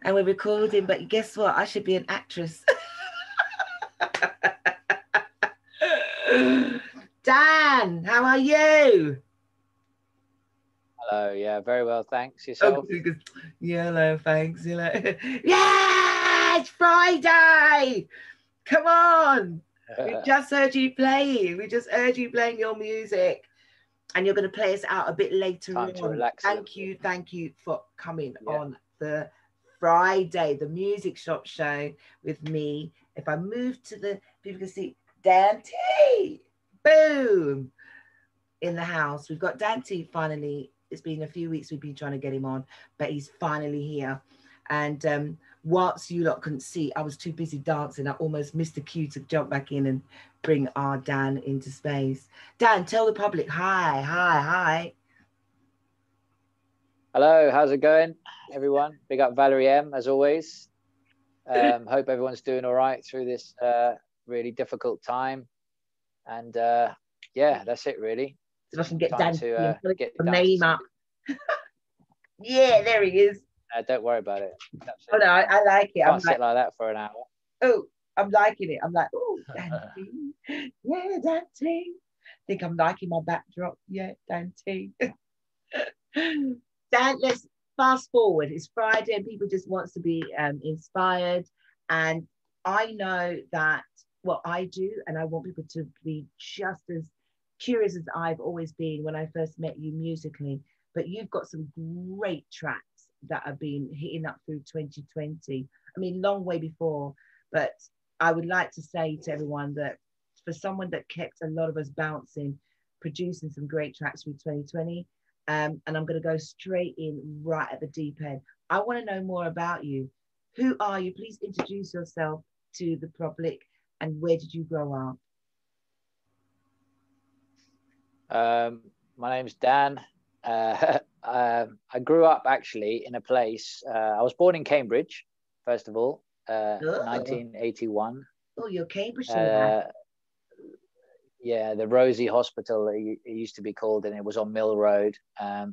and we're recording, but guess what? I should be an actress. Dan, how are you? Hello, yeah, very well, thanks. Oh, Yourself? yeah, hello, thanks. Hello. Yeah, it's Friday. Come on. We just heard you playing. We just heard you playing your music. And you're going to play us out a bit later Time to on. relax. Thank you for coming Yeah. on the Friday, the music shop show with me. If I move to the, people can see Dante. Boom. In the house. We've got Dante finally. It's been a few weeks we've been trying to get him on, but he's finally here. And whilst you lot couldn't see, I was too busy dancing. I almost missed the cue to jump back in and bring our Dan into space. Dan, tell the public hi, hi, hi. Hello, how's it going, everyone? Big up Valerie M, as always. Hope everyone's doing all right through this really difficult time. And yeah, that's it, really. So I can get Dan to get the name up. Yeah, there he is. Don't worry about it. Oh no, I like it. Can't sit like that for an hour. Oh, I'm liking it. I'm like, oh, Dante. Yeah, Dante. I think I'm liking my backdrop. Yeah, Dante. Dan, let's fast forward. It's Friday and people just want to be inspired. And I know that what I do, and I want people to be just as curious as I've always been when I first met you musically. But you've got some great tracks that have been hitting up through 2020. I mean, long way before. But I would like to say to everyone that for someone that kept a lot of us bouncing, producing some great tracks through 2020, and I'm going to go straight in right at the deep end. I want to know more about you. Who are you? Please introduce yourself to the public, and where did you grow up? My name's Dan. I grew up actually in a place. I was born in Cambridge, first of all, 1981. Oh, you're Cambridge. Yeah, the Rosie Hospital, it used to be called, and it was on Mill Road.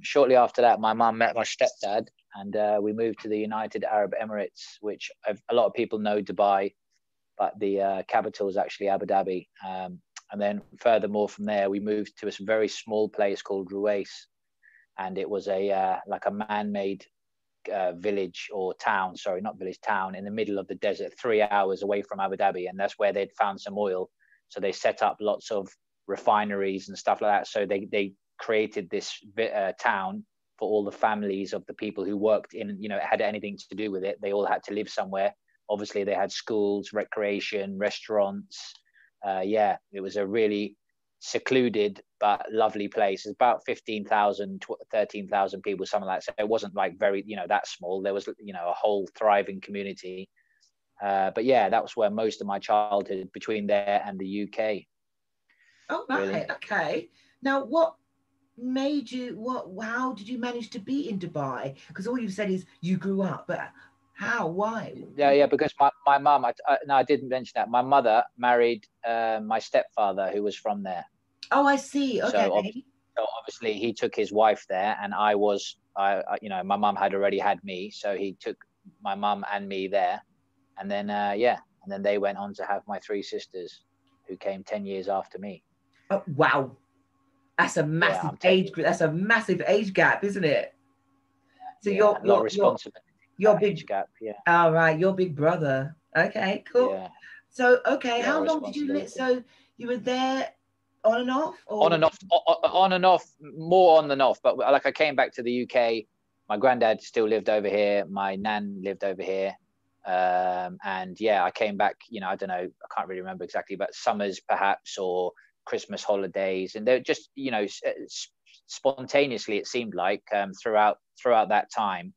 Shortly after that, my mum met my stepdad, and we moved to the United Arab Emirates, which a lot of people know Dubai, but the capital is actually Abu Dhabi. And then furthermore from there, we moved to a very small place called Ruwais, and it was like a man-made village or town, sorry, not village, town in the middle of the desert, 3 hours away from Abu Dhabi, and that's where they'd found some oil. So they set up lots of refineries and stuff like that. So they created this town for all the families of the people who worked in, had anything to do with it. They all had to live somewhere. Obviously, they had schools, recreation, restaurants. Yeah, it was a really secluded but lovely place. It's about 15,000, 13,000 people, something like that. So it wasn't like very, that small. There was, a whole thriving community. But yeah, that was where most of my childhood, between there and the UK. Oh, right. Really. Okay. Now, what made you, how did you manage to be in Dubai? Because all you've said is you grew up, but how, why? Yeah, because my mum, no, I didn't mention that. My mother married my stepfather, who was from there. Oh, I see. Okay. So obviously he took his wife there, and I my mum had already had me. So he took my mum and me there. And then, and then they went on to have my 3 sisters, who came 10 years after me. Oh, wow. That's a massive age group. That's a massive age gap, isn't it? So yeah, a lot of responsibility. Your big age gap, yeah. All right, your big brother. Okay, cool. Yeah. So, okay, how long did you live? So you were there on and off? Or? On and off, more on than off. But like I came back to the UK. My granddad still lived over here. My nan lived over here. And yeah, I came back, I don't know, I can't really remember exactly, but summers perhaps, or Christmas holidays, and they're just, spontaneously, it seemed like, throughout that time,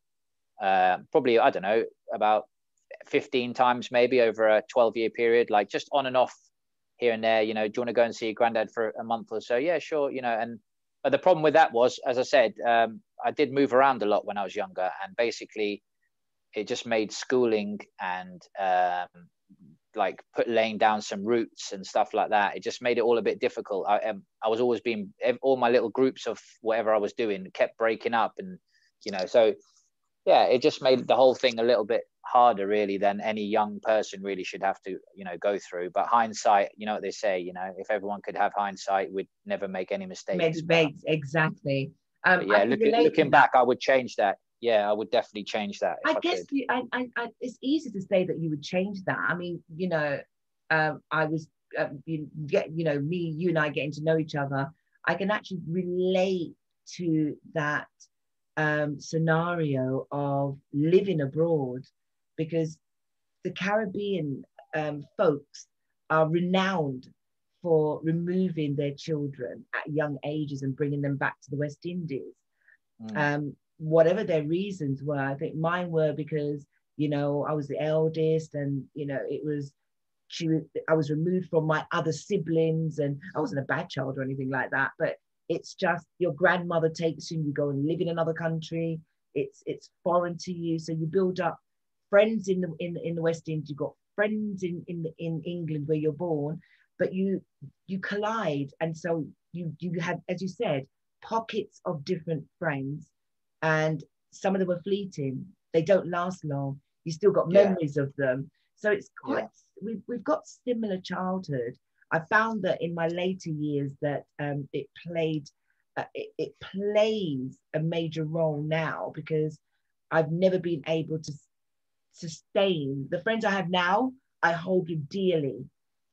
probably, I don't know, about 15 times maybe over a 12-year period, like just on and off here and there. Do you want to go and see your granddad for a month or so? Yeah, sure. But the problem with that was, as I said, I did move around a lot when I was younger, and basically it just made schooling and laying down some roots and stuff like that. It just made it all a bit difficult. I was always all my little groups of whatever I was doing kept breaking up, and so yeah, it just made the whole thing a little bit harder really than any young person really should have to, you know, go through. But hindsight, you know what they say, you know, if everyone could have hindsight, we'd never make any mistakes. Maybe exactly. But I yeah, can relate to looking that. back, I would change that. Yeah, I would definitely change that if I I guess could. it's easy to say that you would change that. I mean, you know, I was, you know, me, you and I getting to know each other. I can actually relate to that scenario of living abroad, because the Caribbean folks are renowned for removing their children at young ages and bringing them back to the West Indies. Mm. Whatever their reasons were, I think mine were because, you know, I was the eldest, and you know, I was removed from my other siblings, and I wasn't a bad child or anything like that, but it's just your grandmother takes you and you go and live in another country. It's foreign to you, so you build up friends in the West Indies. You've got friends in England where you're born, but you collide, and so you had, as you said, pockets of different friends, and some of them are fleeting. They don't last long. You still got Yeah, memories of them. So it's quite, yeah, we've got similar childhood. I found that in my later years that it plays a major role now, because I've never been able to sustain the friends I have now. I hold dearly,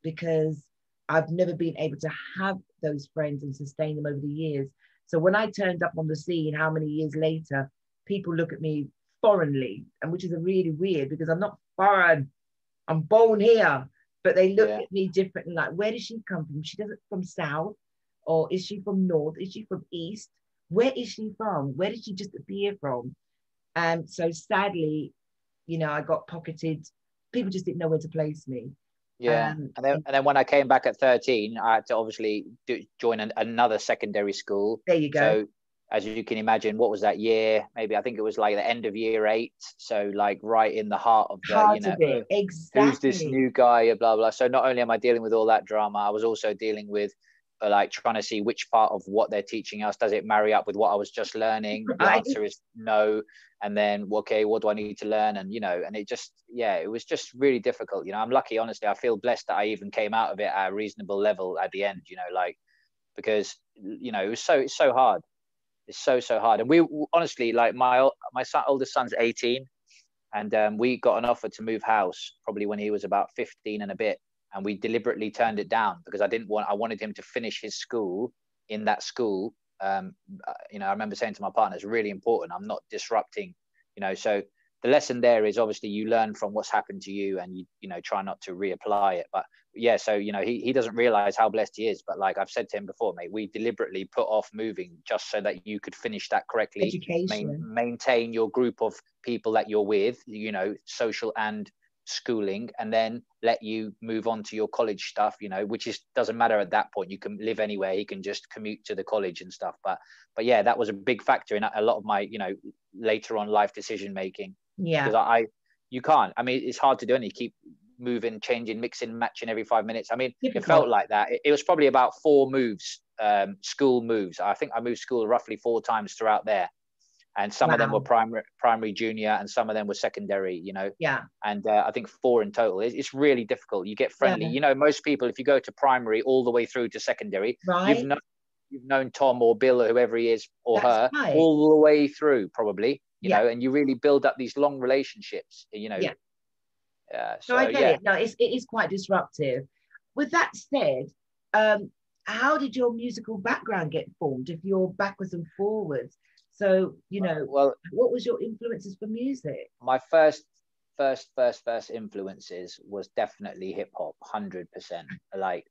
because I've never been able to have those friends and sustain them over the years. So when I turned up on the scene, how many years later, people look at me foreignly, and which is a really weird, because I'm not foreign. I'm born here, but they look yeah. at me differently. Like, where does she come from? She doesn't from south, or is she from north? Is she from east? Where is she from? Where did she just appear from? And so sadly, you know, I got pocketed. People just didn't know where to place me. Yeah, and then when I came back at 13, I had to obviously join another secondary school. There you go. So as you can imagine, what was that year? Maybe I think it was like the end of year 8. So like right in the heart of the, you Heart know, of it. who's this Exactly. new guy? Blah blah. So not only am I dealing with all that drama, I was also dealing with like trying to see which part of what they're teaching us does it marry up with what I was just learning. The Right. answer is no. And then okay, what do I need to learn? And you know, and it just, yeah, it was just really difficult. You know, I'm lucky, honestly. I feel blessed that I even came out of it at a reasonable level at the end. You know, like, because you know, it's so hard. It's so hard. And we honestly, like my son, oldest son's 18, and we got an offer to move house probably when he was about 15 and a bit, and we deliberately turned it down because I wanted him to finish his school in that school. You know, I remember saying to my partner, it's really important, I'm not disrupting, you know. So the lesson there is obviously you learn from what's happened to you, and you know, try not to reapply it. But yeah, so you know, he doesn't realize how blessed he is, but like I've said to him before, mate, we deliberately put off moving just so that you could finish that correctly, Education. maintain your group of people that you're with, you know, social and schooling, and then let you move on to your college stuff, you know, which is doesn't matter at that point. You can live anywhere, he can just commute to the college and stuff. But yeah, that was a big factor in a lot of my, you know, later on life decision making, Yeah. because you can't, I mean, it's hard to do, and you keep moving, changing, mixing, matching every 5 minutes. I mean, it Difficult. felt like that. It was probably about 4 moves, school moves. I think I moved school roughly 4 times throughout there, and some of them were Wow. primary, junior, and some of them were secondary, you know. Yeah. And I think 4 in total. It's really difficult. You get friendly, Yeah. you know. Most people, if you go to primary all the way through to secondary, Right. you've known Tom or Bill or whoever he is or That's her right. all the way through, probably, you Yeah. know. And you really build up these long relationships, you know. Yeah. So I So get yeah. it. No, it is quite disruptive. With that said, how did your musical background get formed if you're backwards and forwards? So, you know, Well, what was your influences for music? my first influences was definitely hip hop, 100%. Like,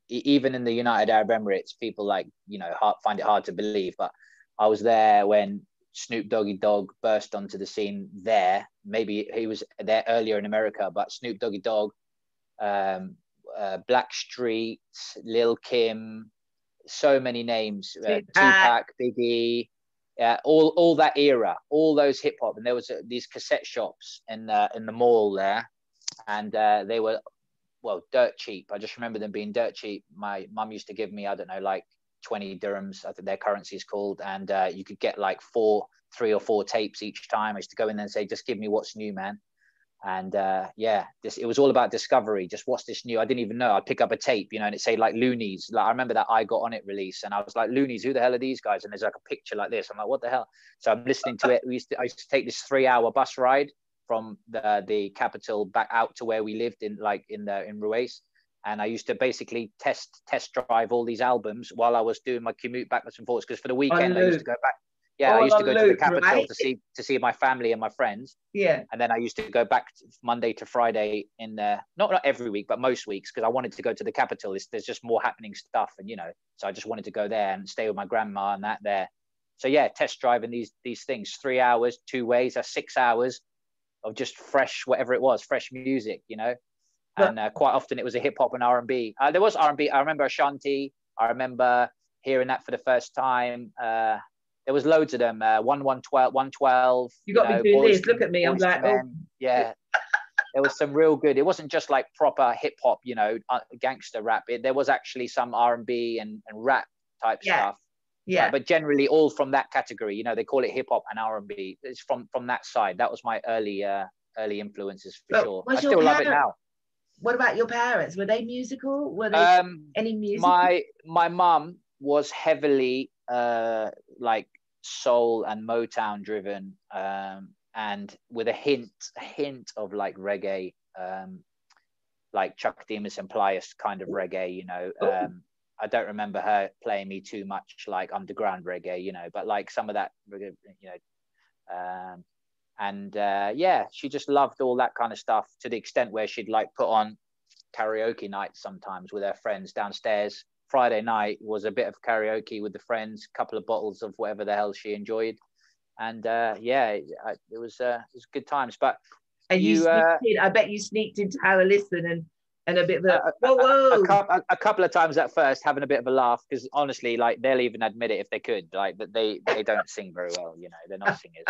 even in the United Arab Emirates, people, like, you know, find it hard to believe, but I was there when Snoop Doggy Dogg burst onto the scene there. Maybe he was there earlier in America, but Snoop Doggy Dogg, um, Blackstreet, Lil Kim, so many names, Tupac. Tupac, Biggie, all that era, all those hip hop. And there was these cassette shops in the mall there, and they were, well, dirt cheap. I just remember them being dirt cheap. My mum used to give me, I don't know, like 20 dirhams, I think their currency is called, and you could get like 4 3 or 4 tapes each time. I used to go in there and say, just give me what's new, man. And it was all about discovery. Just what's this new? I didn't even know. I'd pick up a tape, and it'd say like Loonies. Like I remember that I Got On It release, and I was like, Loonies, who the hell are these guys? And there's like a picture like this. I'm like, what the hell? So I'm listening to it. I used to take this 3-hour bus ride from the capital back out to where we lived in Ruiz. And I used to basically test drive all these albums while I was doing my commute backwards and forwards. Because for the weekend, I used to go back. Yeah, I used to go to the capital, right? to see my family and my friends. Yeah. And then I used to go back Monday to Friday in not every week, but most weeks, because I wanted to go to the capital. There's just more happening stuff, and so I just wanted to go there and stay with my grandma and that there. So yeah, test driving these things, 3 hours, 2 ways, that's 6 hours of just fresh, whatever it was, fresh music, And quite often it was a hip hop and R&B. There was R&B. I remember Ashanti. I remember hearing that for the first time. There was loads of them. 112. You got me doing this. Look at me. I'm like, oh. Yeah. There was some real good. It wasn't just like proper hip hop, gangster rap. There was actually some R&B and rap type stuff. Yeah. But generally all from that category. They call it hip hop and R&B. It's from that side. That was my early influences for sure. I still love it now. What about your parents? Were they musical? Were they any musical? My mum was heavily like soul and Motown driven, and with a hint of like reggae, like Chuck Demus and Pliers kind of reggae. I don't remember her playing me too much like underground reggae, but like some of that, she just loved all that kind of stuff, to the extent where she'd like put on karaoke nights sometimes with her friends downstairs. Friday night was a bit of karaoke with the friends, a couple of bottles of whatever the hell she enjoyed, and it was good times. But I bet you sneaked in to have a listen and a bit of whoa. A couple of times at first, having a bit of a laugh, because honestly, like they'll even admit it if they could, like that they don't sing very well, they're not singers.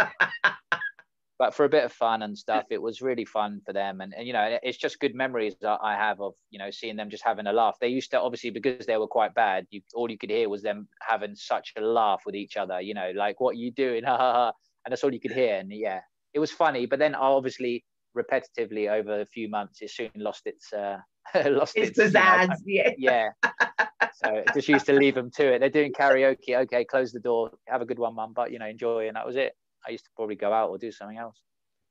But for a bit of fun and stuff, it was really fun for them. And it's just good memories that I have of, seeing them just having a laugh. They used to, obviously, because they were quite bad, all you could hear was them having such a laugh with each other, like, what are you doing? And that's all you could hear. And yeah, it was funny. But then obviously, repetitively over a few months, it soon lost its pizzazz. Yeah. So I just used to leave them to it. They're doing karaoke. Okay, close the door. Have a good one, mum. But, enjoy. And that was it. I used to probably go out or do something else.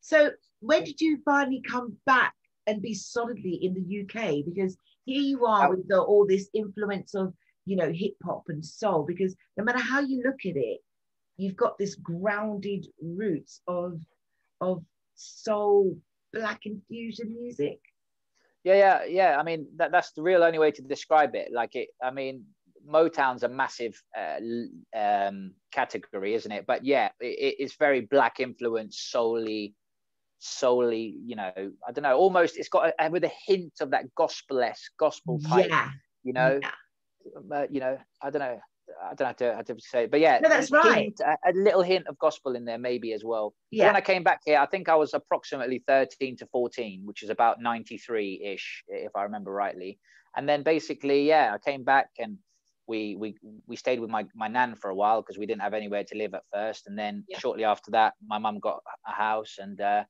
So when did you finally come back and be solidly in the UK? Because here you are with all this influence of, hip hop and soul, because no matter how you look at it, you've got this grounded roots of soul, black infusion music. Yeah. I mean, that's the real only way to describe it. Motown's a massive category, isn't it? But yeah, it's very black influence, solely, I don't know, almost it's got with a hint of that gospel type, I don't know how to say it, but yeah, no, that's right. A little hint of gospel in there maybe as well. Yeah. When I came back here, I think I was approximately 13 to 14, which is about 93-ish, if I remember rightly. And then basically, I came back and we stayed with my nan for a while, because we didn't have anywhere to live at first. And then shortly after that, my mum got a house, and the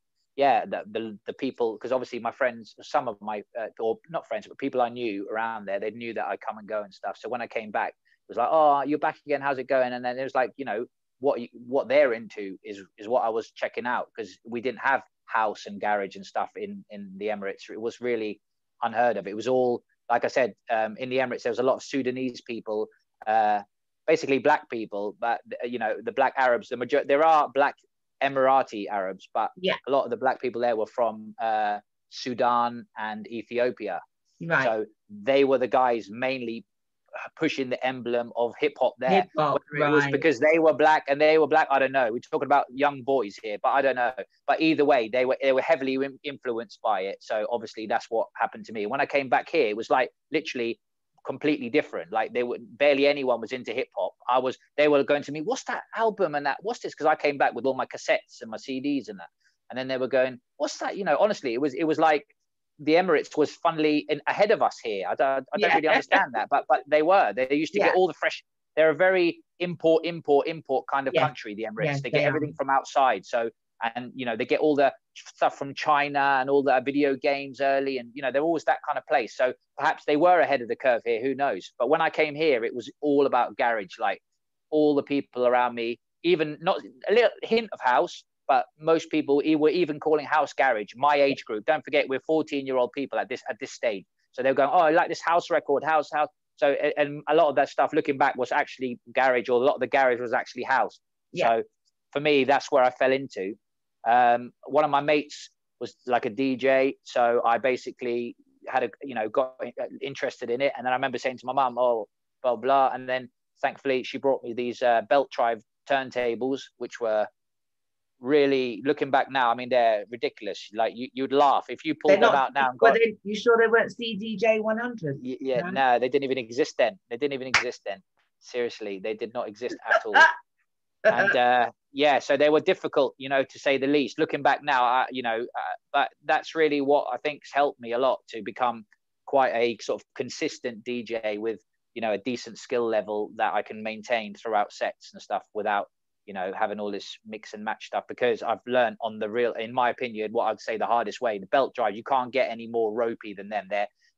people, because obviously my friends, some of my or not friends, but people I knew around there, they knew that I'd come and go and stuff. So when I came back, it was like, oh, you're back again, how's it going? And then it was like, what they're into is what I was checking out, because we didn't have house and garage and stuff in the Emirates. It was really unheard of. It was all, like I said, in the Emirates, there was a lot of Sudanese people, basically black people, but the black Arabs, there are black Emirati Arabs, but a lot of the black people there were from Sudan and Ethiopia. Right. So they were the guys mainly pushing the emblem of hip hop there. Hip-hop, it was because they were black and they were black. I don't know. We're talking about young boys here, but I don't know. But either way, they were heavily influenced by it. So obviously that's what happened to me. When I came back here, it was like literally completely different. Like barely anyone was into hip hop. They were going to me, what's that album and that? What's this? Because I came back with all my cassettes and my CDs and that. And then they were going, what's that? Honestly, it was like the Emirates was funnily ahead of us here. I don't really understand that, but they used to get all the fresh they're a very import kind of Yes. country, the Emirates. Yes, They get they are. everything from outside. So, and, you know, they get all the stuff from China and all the video games early. And, you know, they're always that kind of place. So perhaps they were ahead of the curve here. Who knows? But when I came here, it was all about garage. Like all the people around me, even not a little hint of house, but most people were even calling house garage. My age group. Don't forget, we're 14-year-old people at this stage. So they're going, oh, I like this house record, house. So, and a lot of that stuff, looking back, was actually garage, or a lot of the garage was actually house. Yeah. So for me, that's where I fell into. One of my mates was like a DJ. So I basically had got interested in it. And then I remember saying to my mum, oh, blah, blah. And then thankfully she brought me these belt drive turntables, which were really, looking back now, I mean, they're ridiculous. Like you'd laugh if you pulled them out now. And got, you sure they weren't CDJ 100? Yeah, no, they didn't even exist then. Seriously, they did not exist at all. And yeah, so they were difficult, to say the least. Looking back now, but that's really what I think's helped me a lot to become quite a sort of consistent DJ with, a decent skill level that I can maintain throughout sets and stuff without, having all this mix and match stuff, because I've learned on the real, in my opinion, what I'd say the hardest way, the belt drive, you can't get any more ropey than them.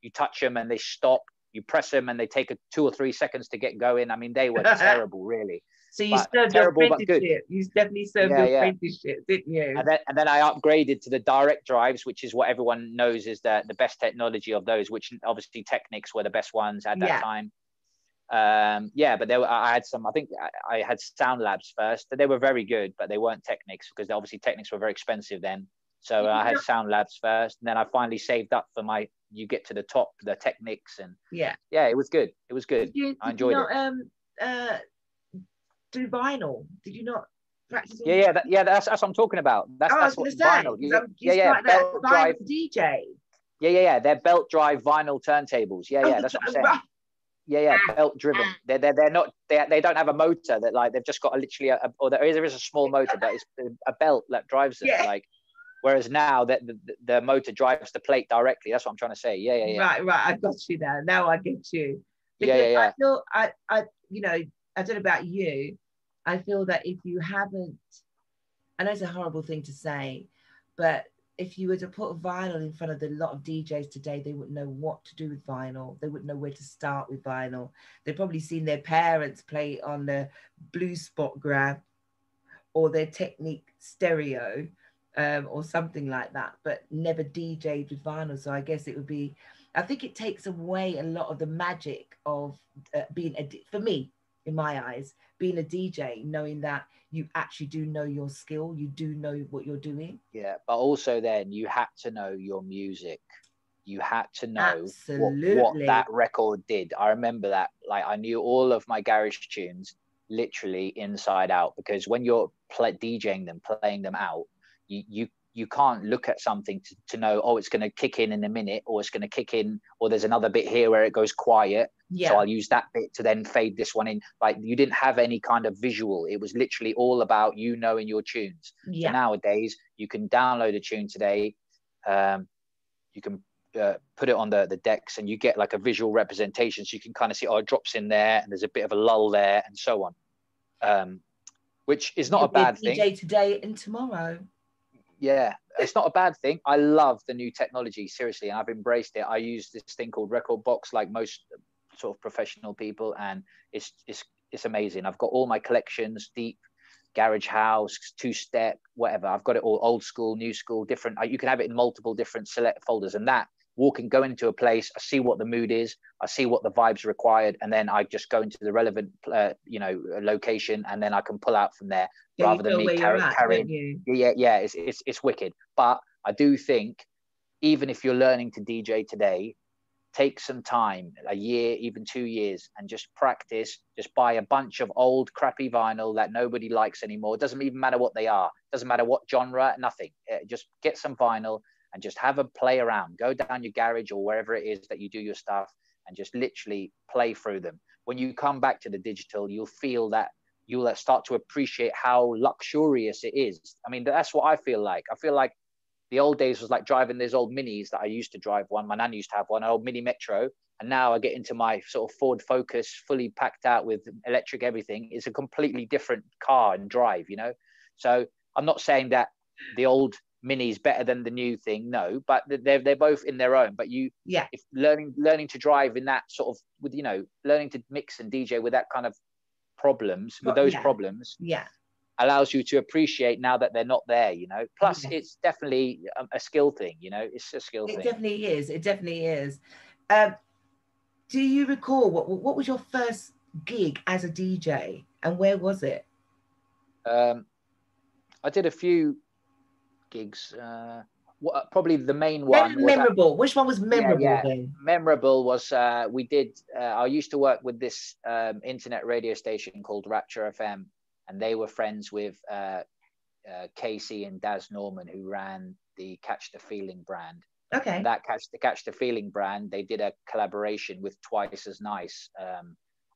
You touch them and they stop, you press them and they take 2 or 3 seconds to get going. I mean, they were terrible, really. So you served your apprenticeship. You definitely served your apprenticeship, didn't you? And then I upgraded to the direct drives, which is what everyone knows is the best technology of those, which obviously Technics were the best ones at that time. But I had some, I think I had Sound Labs first, but they were very good, but they weren't Technics, because obviously Technics were very expensive then. So I had Sound Labs first, and then I finally saved up for you get to the top, the Technics, and it was good. It was good. I enjoyed it. Do vinyl? Did you not practice? That's what I'm talking about. That's what vinyl. Belt drive DJ. They're belt drive vinyl turntables. That's what I'm saying. Right. Belt driven. They're not. They don't have a motor. That like they've just got there is a small motor, but it's a belt that drives them. Like, whereas now that the motor drives the plate directly. That's what I'm trying to say. Right. I got you now. Now I get you. Because I feel I I don't know about you, I feel that if you haven't, I know it's a horrible thing to say, but if you were to put vinyl in front of a lot of DJs today, they wouldn't know what to do with vinyl. They wouldn't know where to start with vinyl. They've probably seen their parents play it on the Blue Spot Grab or their Technique stereo or something like that, but never DJed with vinyl. So I guess it would be, I think it takes away a lot of the magic of being, for me, in my eyes, being a DJ, knowing that you actually do know your skill, you do know what you're doing. Yeah, but also then you had to know your music. You had to know what that record did. I remember that. Like, I knew all of my garage tunes literally inside out, because when you're DJing them, playing them out, you can't look at something to know, oh, it's going to kick in a minute, or it's going to kick in, or there's another bit here where it goes quiet. Yeah. So I'll use that bit to then fade this one in. Like, you didn't have any kind of visual. It was literally all about you knowing your tunes. Yeah. So nowadays you can download a tune today. You can put it on the decks and you get like a visual representation. So you can kind of see, oh, it drops in there and there's a bit of a lull there and so on. Which is not a bad thing. DJ today and tomorrow. Yeah, it's not a bad thing. I love the new technology, seriously, and I've embraced it. I use this thing called Record Box, like most sort of professional people, and it's amazing. I've got all my collections, deep, garage house, two-step, whatever. I've got it all, old school, new school, different. You can have it in multiple different select folders, and that, go into a place, I see what the mood is, I see what the vibes required, and then I just go into the relevant, location, and then I can pull out from there, rather than me carrying. Yeah, it's wicked. But I do think, even if you're learning to DJ today, take some time, a year, even 2 years, and just practice. Just buy a bunch of old crappy vinyl that nobody likes anymore. It doesn't even matter what they are. It doesn't matter what genre, nothing. Just get some vinyl and just have a play around. Go down your garage or wherever it is that you do your stuff and just literally play through them. When you come back to the digital, you'll feel that you'll start to appreciate how luxurious it is. I mean, that's what I feel like. I feel like the old days was like driving these old minis that I used to drive one. My nan used to have one, an old mini Metro. and now I get into my sort of Ford Focus, fully packed out with electric everything. It's a completely different car and drive, you know. So I'm not saying that the old Mini is better than the new thing, no, but they're both in their own. But if learning to drive in that sort of, with, you know, learning to mix and DJ with that kind of problems, with those problems, allows you to appreciate now that they're not there, you know. Plus, it's definitely a skill thing, you know. It's a skill thing. It definitely is. It definitely is. Do you recall what was your first gig as a DJ, and where was it? I did a few gigs. Probably the main one was memorable. Which one was memorable then? Memorable was we did. I used to work with this internet radio station called Rapture FM, and they were friends with Casey and Daz Norman, who ran the Catch the Feeling brand. Okay. And that Catch the Feeling brand, they did a collaboration with Twice as Nice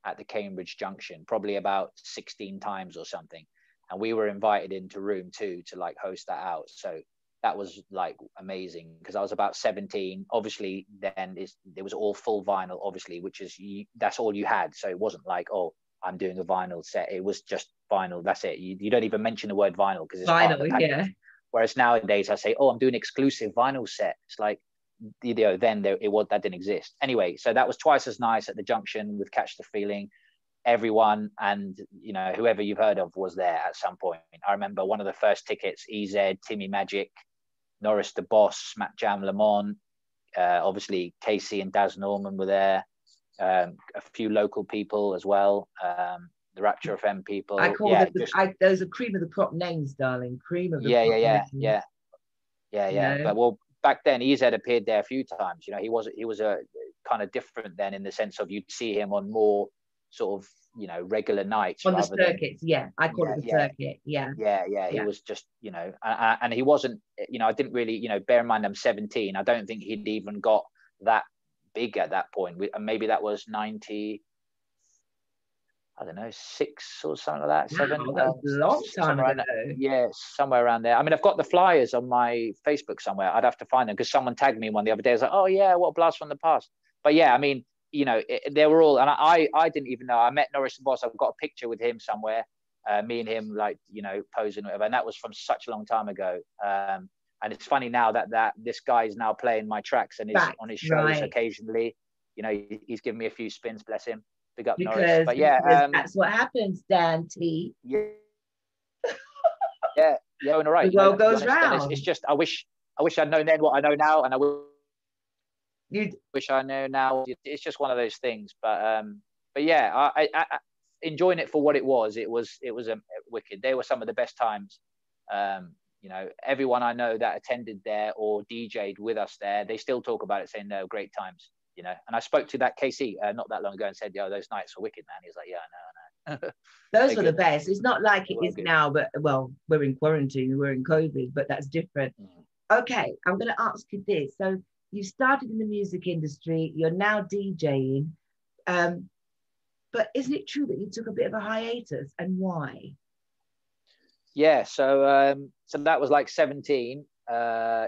at the Cambridge Junction, probably about 16 times or something. And we were invited into room 2 to like host that out. So that was like amazing, because I was about 17. Obviously, then it was all full vinyl, obviously, which is that's all you had. So it wasn't like, oh, I'm doing a vinyl set. It was just vinyl. That's it. You don't even mention the word vinyl because it's vinyl, part of the package. Yeah. Whereas nowadays I say, oh, I'm doing exclusive vinyl set. It's like, you know, then that didn't exist. Anyway, so that was Twice as Nice at the Junction with Catch the Feeling. Everyone and, you know, whoever you've heard of was there at some point. I remember one of the first tickets, EZ, Timmy Magic, Norris the Boss, Matt Jam Lamont, obviously Casey and Daz Norman were there, a few local people as well, the Rapture FM people. I call those are cream of the crop names, darling. Cream of the crop names. Yeah. But well, back then EZ appeared there a few times. You know, he was a kind of different then, in the sense of you'd see him on more sort of, you know, regular nights on the circuits. I call it the circuit. He was just, you know, and he wasn't, you know, I didn't really, you know, bear in mind I'm 17. I don't think he'd even got that big at that point. Maybe that was 90, I don't know, 6 or something like that. 7. That was a long time ago. Somewhere around there. I mean, I've got the flyers on my Facebook somewhere. I'd have to find them, because someone tagged me one the other day. I was like, oh yeah, what a blast from the past. But yeah, I mean, you know, they were all, and I didn't even know. I met Norris the Boss. I've got a picture with him somewhere, me and him, like, you know, posing, whatever. And that was from such a long time ago. And it's funny now that this guy is now playing my tracks and is on his shows occasionally. You know, he's given me a few spins, bless him. Big up Norris. But yeah, that's what happens, Dan T. Yeah, all right. The world goes round. It's just I wish I'd known then what I know now, and I wish I know now. It's just one of those things. But yeah, I enjoying it for what it was. It was a wicked. They were some of the best times. You know, everyone I know that attended there or DJ'd with us there, they still talk about it, saying no, great times. You know, and I spoke to that KC not that long ago and said, "Yo, those nights were wicked, man." He was like, "Yeah, I know." Those were the best. It's not like it is now, but well, we're in quarantine, we're in COVID, but that's different. Okay, I'm going to ask you this. So you started in the music industry, you're now DJing, but isn't it true that you took a bit of a hiatus, and why? Yeah, so that was like 17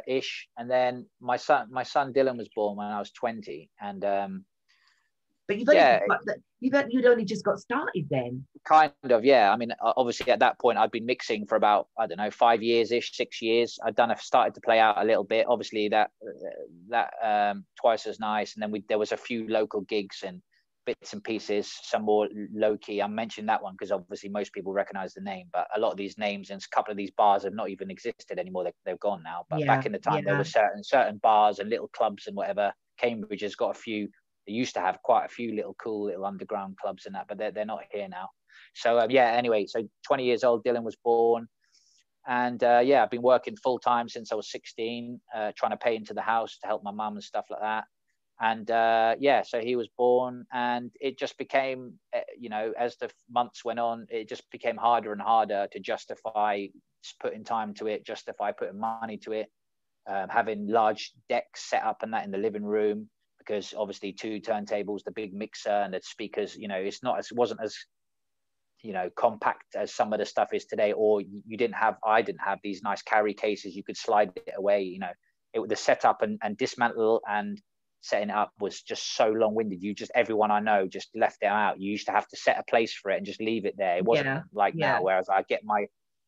ish, and then my son Dylan was born when I was 20, and but you'd only just got started then. Kind of, yeah. I mean, obviously at that point I'd been mixing for about, I don't know, 5 years ish, 6 years. Started to play out a little bit. Obviously that Twice as Nice, and then there was a few local gigs and bits and pieces, some more low key. I'm mentioning that one because obviously most people recognize the name, but a lot of these names and a couple of these bars have not even existed anymore. They've gone now. But back in the time, there were certain bars and little clubs and whatever. Cambridge has got a few. They used to have quite a few little cool little underground clubs and that, but they're not here now. So anyway, so 20 years old, Dylan was born, and I've been working full time since I was 16, trying to pay into the house to help my mum and stuff like that. And so he was born, and it just became, you know, as the months went on, it just became harder and harder to justify putting time to it, justify putting money to it, having large decks set up and that in the living room, because obviously 2 turntables, the big mixer and the speakers, you know, it wasn't as, you know, compact as some of the stuff is today. Or I didn't have these nice carry cases you could slide it away, you know. The setup and dismantle and setting it up was just so long-winded. Everyone I know just left it out. You used to have to set a place for it and just leave it there. It wasn't like now, whereas I get my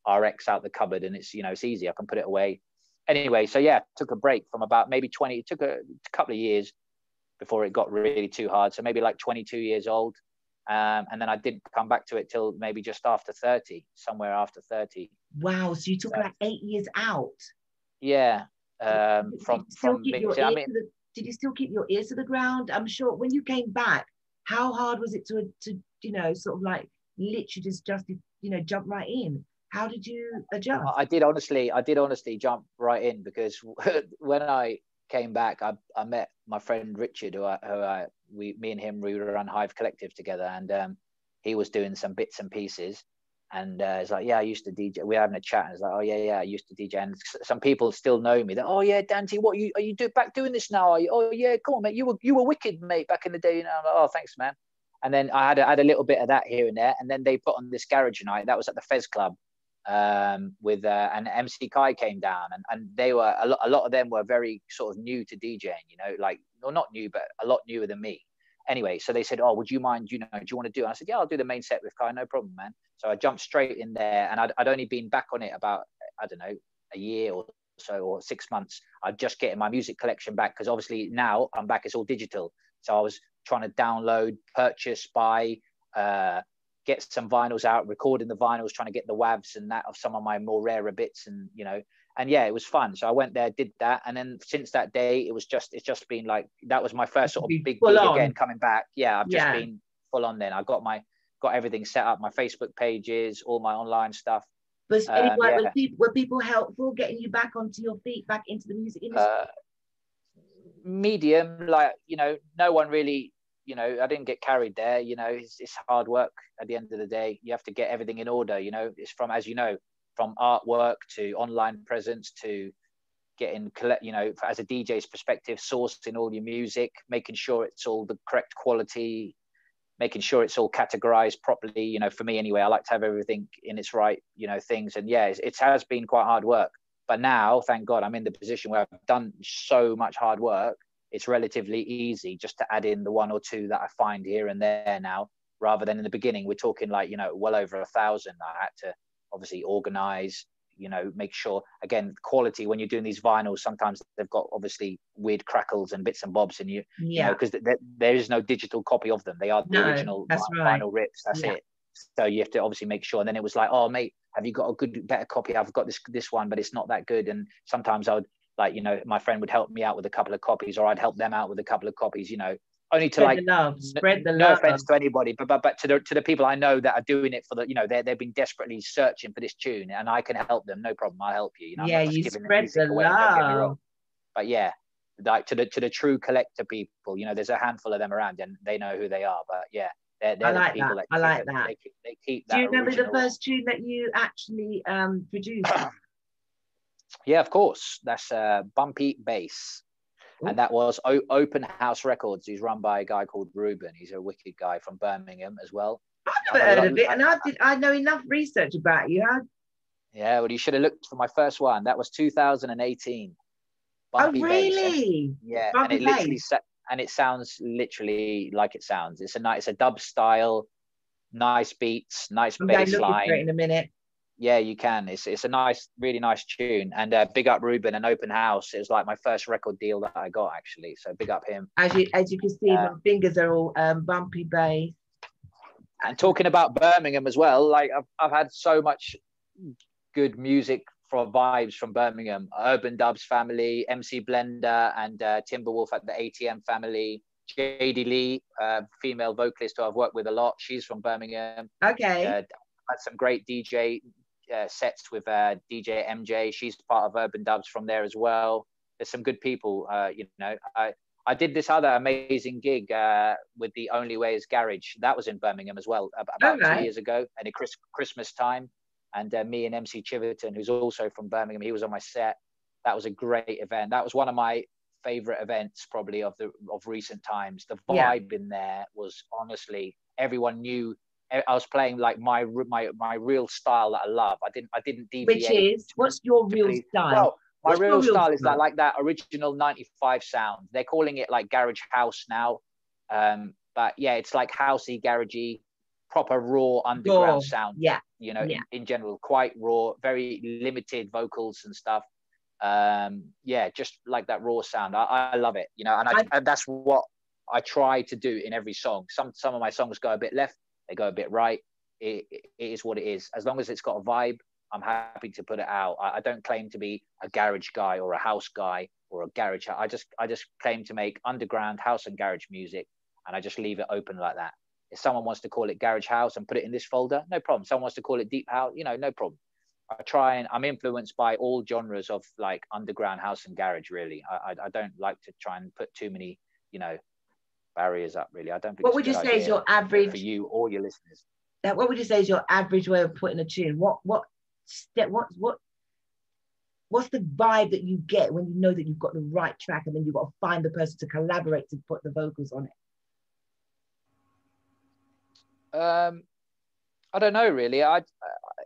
RX out the cupboard and it's, it's easy. I can put it away. Anyway, so yeah, took a break from about maybe 20. It took a couple of years before it got really too hard. So maybe like 22 years old. And then I didn't come back to it till maybe just after 30, somewhere after 30. Wow. So you took like 8 years out. Yeah. Did you still keep your ears to the ground? I'm sure when you came back, how hard was it to sort of like literally just jump right in? How did you adjust? I did honestly jump right in, because when I came back, I met my friend Richard, me and him, we run Hive Collective together, and he was doing some bits and pieces. And it's like, yeah, I used to DJ. We're having a chat, and it's like, oh yeah, I used to DJ. And some people still know me. That, oh yeah, Dante, what are you back doing this now? Are you? Oh yeah, come on, mate. You were wicked, mate, back in the day. I'm like, oh, thanks, man. And then I had a little bit of that here and there. And then they put on this garage night. That was at the Fez Club, with and MC Kai came down, and they were a lot of them were very sort of new to DJing. Like, well, not new, but a lot newer than me. Anyway, so they said, oh, would you mind, do you want to do it? And I said, yeah, I'll do the main set with Kai, no problem, man. So I jumped straight in there, and I'd only been back on it about, I don't know, a year or so, or 6 months. I'm just getting my music collection back, because obviously now I'm back, it's all digital. So I was trying to download, purchase, buy, get some vinyls out, recording the vinyls, trying to get the WAVs and that of some of my more rarer bits, and and yeah, it was fun. So I went there, did that, and then since that day, it's just been like, that was my first sort of big gig again coming back. Yeah, I've just been full on. Then I got everything set up, my Facebook pages, all my online stuff. Were people helpful getting you back onto your feet, back into the music industry? Medium, like, no one really, I didn't get carried there. It's hard work at the end of the day. You have to get everything in order. It's from, as from artwork to online presence to getting, as a DJ's perspective, sourcing all your music, making sure it's all the correct quality, making sure it's all categorized properly. For me anyway, I like to have everything in its right, things. And yeah, it has been quite hard work. But now, thank God, I'm in the position where I've done so much hard work. It's relatively easy just to add in the one or two that I find here and there now, rather than in the beginning, we're talking like, well over 1,000. I had to obviously organize, make sure, again, quality. When you're doing these vinyls, sometimes they've got obviously weird crackles and bits and bobs, and because there is no digital copy of them. They are the original vinyl rips. That's it. So you have to obviously make sure. And then it was like, oh mate, have you got a better copy? I've got this one, but it's not that good. And sometimes I would, like, my friend would help me out with a couple of copies, or I'd help them out with a couple of copies, only to spread the love. No offense to anybody, but to the people I know that are doing it for the, they've been desperately searching for this tune, and I can help them. No problem, I'll help you. Yeah, you spread the love. But yeah, like to the true collector people, there's a handful of them around, and they know who they are. But yeah, they're the people that. I like that. They keep that. Do you remember the first tune that you actually produced? Yeah, of course. That's Bumpy Bass. Ooh. And that was Open House Records, who's run by a guy called Ruben. He's a wicked guy from Birmingham as well. I've never heard of it, and I know enough research about you. Yeah, well, you should have looked for my first one. That was 2018. Bumpy really? Bass. Yeah, Bumpy and it sounds literally like it sounds. It's a dub style, nice beats, nice bass line. In a minute. Yeah, you can. It's a nice, really nice tune. And big up Ruben and Open House. It was like my first record deal that I got, actually. So big up him. As you can see, my fingers are all Bumpy Bass. And talking about Birmingham as well, like I've had so much good music from vibes from Birmingham. Urban Dubs family, MC Blender and Timberwolf at the ATM family. JD Lee, female vocalist who I've worked with a lot. She's from Birmingham. Okay. Had some great DJ sets with DJ MJ. She's part of Urban Dubs from there as well. There's some good people. I did this other amazing gig with the Only Way is Garage. That was in Birmingham as well, about 2 years ago, and at Christmas time. And me and MC Chiverton, who's also from Birmingham, he was on my set. That was a great event. That was one of my favorite events, probably of recent times. The vibe in there was honestly, everyone knew. I was playing like my real style that I love. I didn't deviate. Which is, what's your real style? My real your style is like that original 95 sound. They're calling it like garage house now. But yeah, it's like housey, garagey, proper raw underground sound. Yeah. You know, in general, quite raw, very limited vocals and stuff. Yeah, just like that raw sound. I love it, you know, and that's what I try to do in every song. Some of my songs go a bit left, they go a bit right. It is what it is. As long as it's got a vibe, I'm happy to put it out. I don't claim to be a garage guy or a house guy or a garage. I just claim to make underground house and garage music, and I just leave it open like that. If someone wants to call it garage house and put it in this folder, no problem. Someone wants to call it deep house, you know, no problem. I'm influenced by all genres of like underground house and garage, really. I don't like to try and put too many, you know, barriers up, really. I don't think what would you say is your average for you or your listeners? What would you say is your average way of putting a tune? What's the vibe that you get when you know that you've got the right track, and then you've got to find the person to collaborate to put the vocals on it? I don't know, really.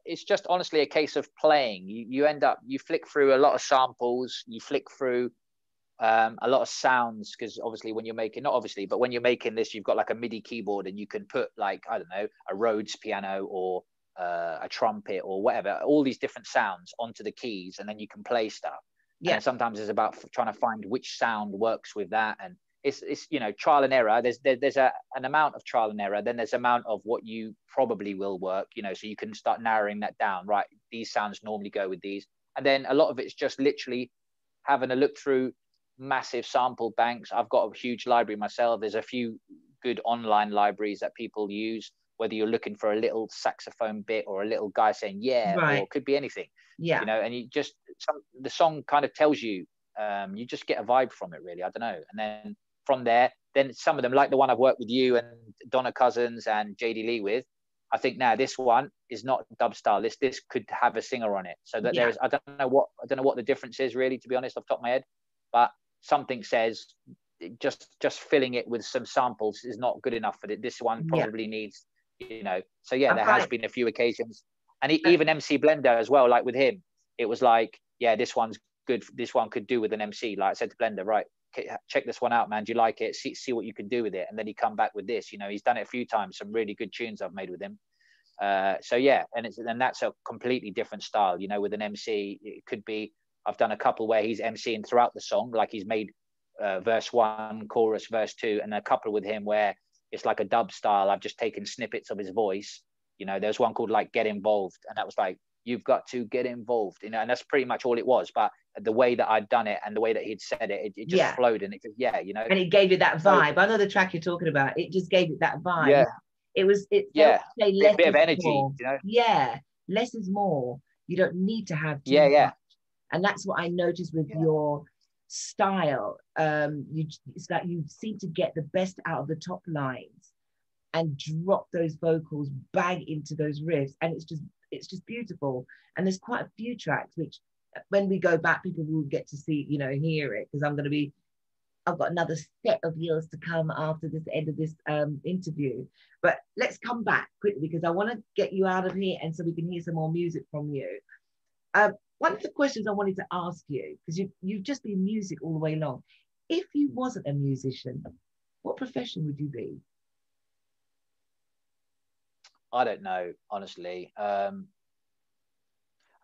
It's just honestly a case of playing. You end up, you flick through a lot of samples, you flick through a lot of sounds, because obviously when you're making, not obviously, but when you're making this, you've got like a MIDI keyboard, and you can put like, I don't know, a Rhodes piano or a trumpet or whatever, all these different sounds onto the keys, and then you can play stuff. Yeah. And sometimes it's about trying to find which sound works with that, and it's you know, trial and error. There's an amount of trial and error, then there's an amount of what you probably will work, you know, so you can start narrowing that down. Right, these sounds normally go with these, and then a lot of it's just literally having a look through massive sample banks. I've got a huge library myself. There's a few good online libraries that people use, whether you're looking for a little saxophone bit or a little guy saying or it could be anything, you know, and you just the song kind of tells you, you just get a vibe from it, really. I don't know. And then from there, then some of them, like the one I've worked with you and Donna Cousins and JD Lee with, I think now this one is not dub style. This could have a singer on it, so that there's I don't know what the difference is, really, to be honest, off the top of my head, but something says just filling it with some samples is not good enough for it. This one probably needs, you know. So yeah, there has been a few occasions, and even MC Blender as well. Like with him, it was like, yeah, this one's good. This one could do with an MC. Like I said to Blender, right, check this one out, man. Do you like it? See what you can do with it. And then he come back with this. You know, he's done it a few times. Some really good tunes I've made with him. So yeah, and that's a completely different style. You know, with an MC, it could be. I've done a couple where he's MCing throughout the song, like he's made verse 1, chorus, verse 2, and a couple with him where it's like a dub style. I've just taken snippets of his voice. You know, there's one called like Get Involved, and that was like, you've got to get involved, you know, and that's pretty much all it was. But the way that I'd done it and the way that he'd said it, it just flowed, and it just, you know. And it gave it that vibe. I know the track you're talking about. It just gave it that vibe. Yeah. It a bit of energy, more. You know. Yeah, less is more. You don't need to have too much. And that's what I noticed with your style. It's like you seem to get the best out of the top lines and drop those vocals bang into those riffs, and it's just beautiful. And there's quite a few tracks which, when we go back, people will get to see, you know, hear it, because I've got another set of yours to come after this end of this interview. But let's come back quickly, because I want to get you out of here, and so we can hear some more music from you. One of the questions I wanted to ask you, because you've just been music all the way along. If you wasn't a musician, what profession would you be? I don't know, honestly.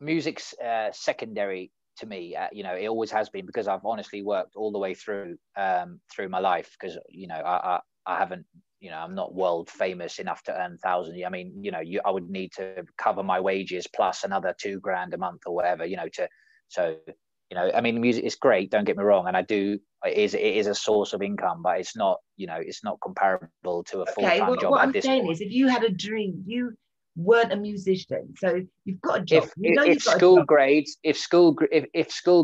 Music's secondary to me. You know, it always has been, because I've honestly worked all the way through my life. Because, you know, I haven't, you know, I'm not world famous enough to earn thousands. I mean, you know, I would need to cover my wages plus another $2,000 a month or whatever, you know, so, you know, I mean, music is great, don't get me wrong. And it is a source of income, but it's not, you know, it's not comparable to a full-time job. What I'm saying is, if you had a dream, you weren't a musician, so you've got a job. If school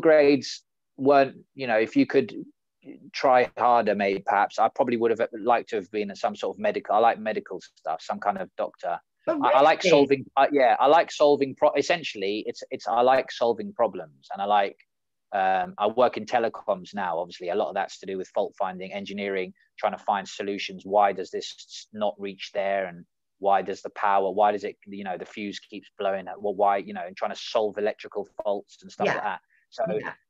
grades weren't, you know, if you could try harder, maybe perhaps I probably would have liked to have been in some sort of medical. I like medical stuff, some kind of doctor. I like solving. I like solving. Essentially, it's I like solving problems, and I like. I work in telecoms now. Obviously, a lot of that's to do with fault finding, engineering, trying to find solutions. Why does this not reach there, and why does the power? Why does it? You know, the fuse keeps blowing. Well, why? You know, and trying to solve electrical faults and stuff like that. So,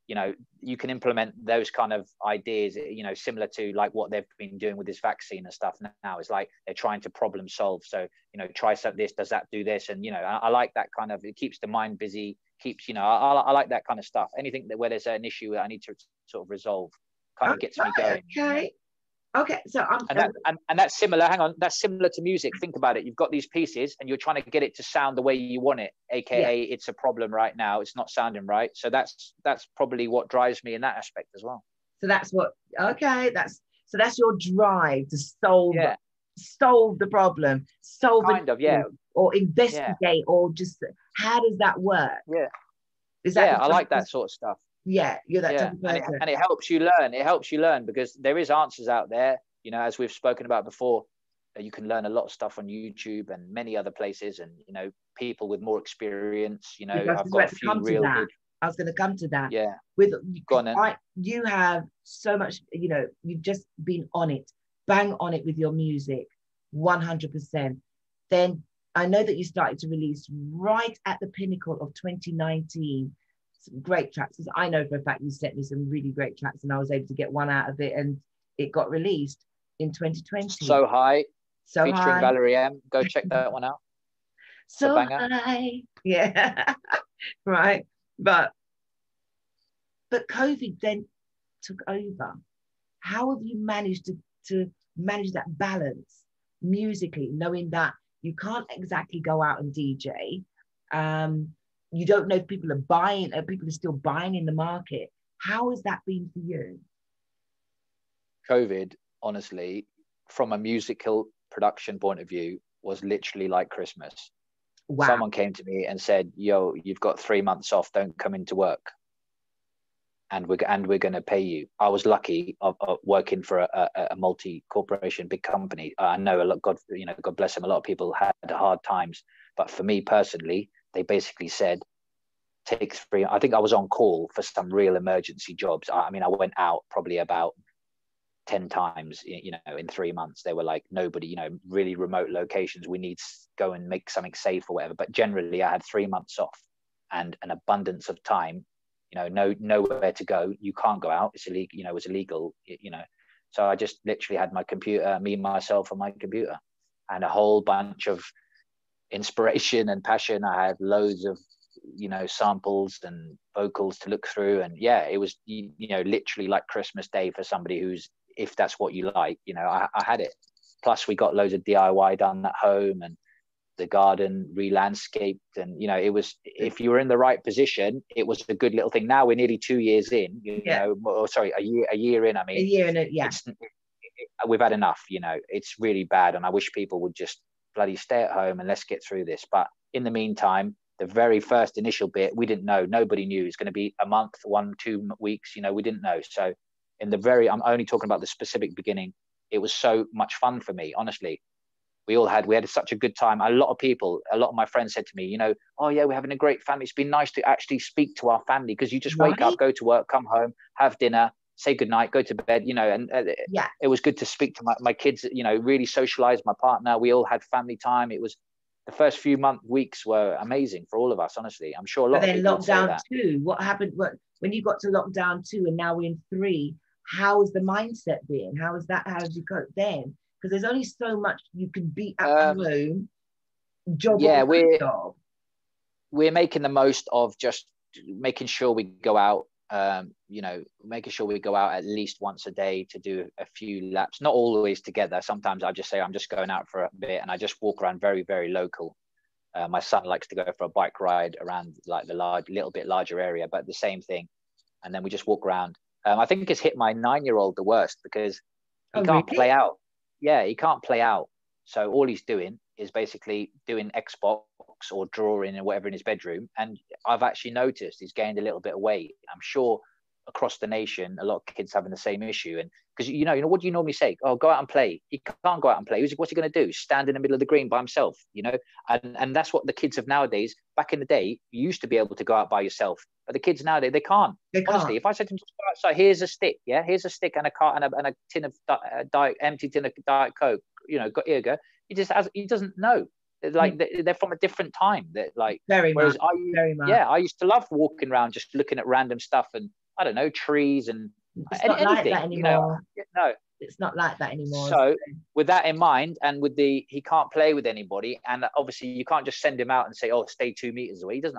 you know, you can implement those kind of ideas, you know, similar to like what they've been doing with this vaccine and stuff now. It's like they're trying to problem solve. So, you know, try this, does that do this? And, you know, I like that kind of, it keeps the mind busy, keeps, you know, I like that kind of stuff. Anything that where there's an issue that I need to sort of resolve kind of gets me going. Okay. You know? Okay, so and that's similar. Hang on, that's similar to music. Think about it. You've got these pieces, and you're trying to get it to sound the way you want it. AKA, it's a problem right now. It's not sounding right. So that's probably what drives me in that aspect as well. So that's what. Okay, that's your drive to solve the problem, or investigate, or just how does that work? Yeah, is that I like that sort of stuff. Yeah, you're that type of person. And it helps you learn. It helps you learn because there is answers out there. You know, as we've spoken about before, you can learn a lot of stuff on YouTube and many other places. And, you know, people with more experience, you know, I've got a few real good... I was going to come to that. Yeah. You have so much, you know, you've just been on it, bang on it with your music, 100%. Then I know that you started to release right at the pinnacle of 2019. Some great tracks, because I know for a fact you sent me some really great tracks, and I was able to get one out of it, and it got released in 2020. So High, featuring Valerie M. Go check that one out. So High, yeah, right. But COVID then took over. How have you managed to manage that balance musically, knowing that you can't exactly go out and DJ? You don't know if people are buying, people are still buying in the market. How has that been for you? COVID, honestly, from a musical production point of view, was literally like Christmas. Wow. Someone came to me and said, yo, you've got 3 months off, don't come into work. And we're going to pay you. I was lucky of working for a multi-corporation, big company. I know a lot, God bless them, a lot of people had hard times. But for me personally, they basically said, take 3. I think I was on call for some real emergency jobs. I mean, I went out probably about 10 times, you know, in 3 months. They were like, nobody, you know, really remote locations, we need to go and make something safe or whatever. But generally I had 3 months off and an abundance of time, you know, nowhere to go. You can't go out. It's illegal, you know, it was illegal, you know. So I just literally had my computer, me, myself, and my computer, and a whole bunch of inspiration and passion. I had loads of, you know, samples and vocals to look through, and yeah, it was, you know, literally like Christmas Day for somebody who's, if that's what you like, you know, I had it. Plus we got loads of DIY done at home, and the garden re-landscaped, and, you know, it was, if you were in the right position, it was a good little thing. Now we're nearly 2 years in, you know, or sorry, a year in. I mean, a year in it, yeah. We've had enough, you know, it's really bad, and I wish people would just bloody stay at home and let's get through this. But in the meantime, the very first initial bit, we didn't know. Nobody knew it's going to be a month, 1-2 weeks. You know, we didn't know. So I'm only talking about the specific beginning. It was so much fun for me, honestly. We had such a good time. A lot of my friends said to me, you know, oh yeah, we're having a great family. It's been nice to actually speak to our family, because you just wake up, go to work, come home, have dinner, say goodnight, go to bed, you know, and it was good to speak to my kids, you know, really socialize, my partner. We all had family time. It was, the first few weeks were amazing for all of us, honestly. I'm sure a lot of people would say that. But then lockdown 2, what happened when you got to lockdown 2 and now we're in 3? How has the mindset been? How did you cope then? Because there's only so much you can be at home, job. We're making the most of just making sure we go out, you know, making sure we go out at least once a day to do a few laps, not always together. Sometimes I just say, I'm just going out for a bit, and I just walk around very, very local. My son likes to go for a bike ride around like the little bit larger area, but the same thing. And then we just walk around. I think it's hit my 9-year-old the worst, because he can't play out. Yeah, he can't play out. So all he's doing is basically doing Xbox or drawing and whatever in his bedroom. And I've actually noticed he's gained a little bit of weight. I'm sure across the nation, a lot of kids having the same issue. And because, you know, what do you normally say? Oh, go out and play. He can't go out and play. What's he going to do? Stand in the middle of the green by himself, you know? And that's what the kids of nowadays, back in the day, you used to be able to go out by yourself. But the kids nowadays, they can't. Honestly, if I said to him, just go outside, here's a stick, yeah? Here's a stick and a cart and a tin of empty tin of Diet Coke, you know, here you go. He doesn't know. like they're from a different time. That like Very whereas much, very much. I used to love walking around just looking at random stuff and I don't know, trees and It's not like anything, that anymore. no. It's not like that anymore. So with that in mind, and with he can't play with anybody, and obviously you can't just send him out and say, oh, stay 2 meters away. He doesn't,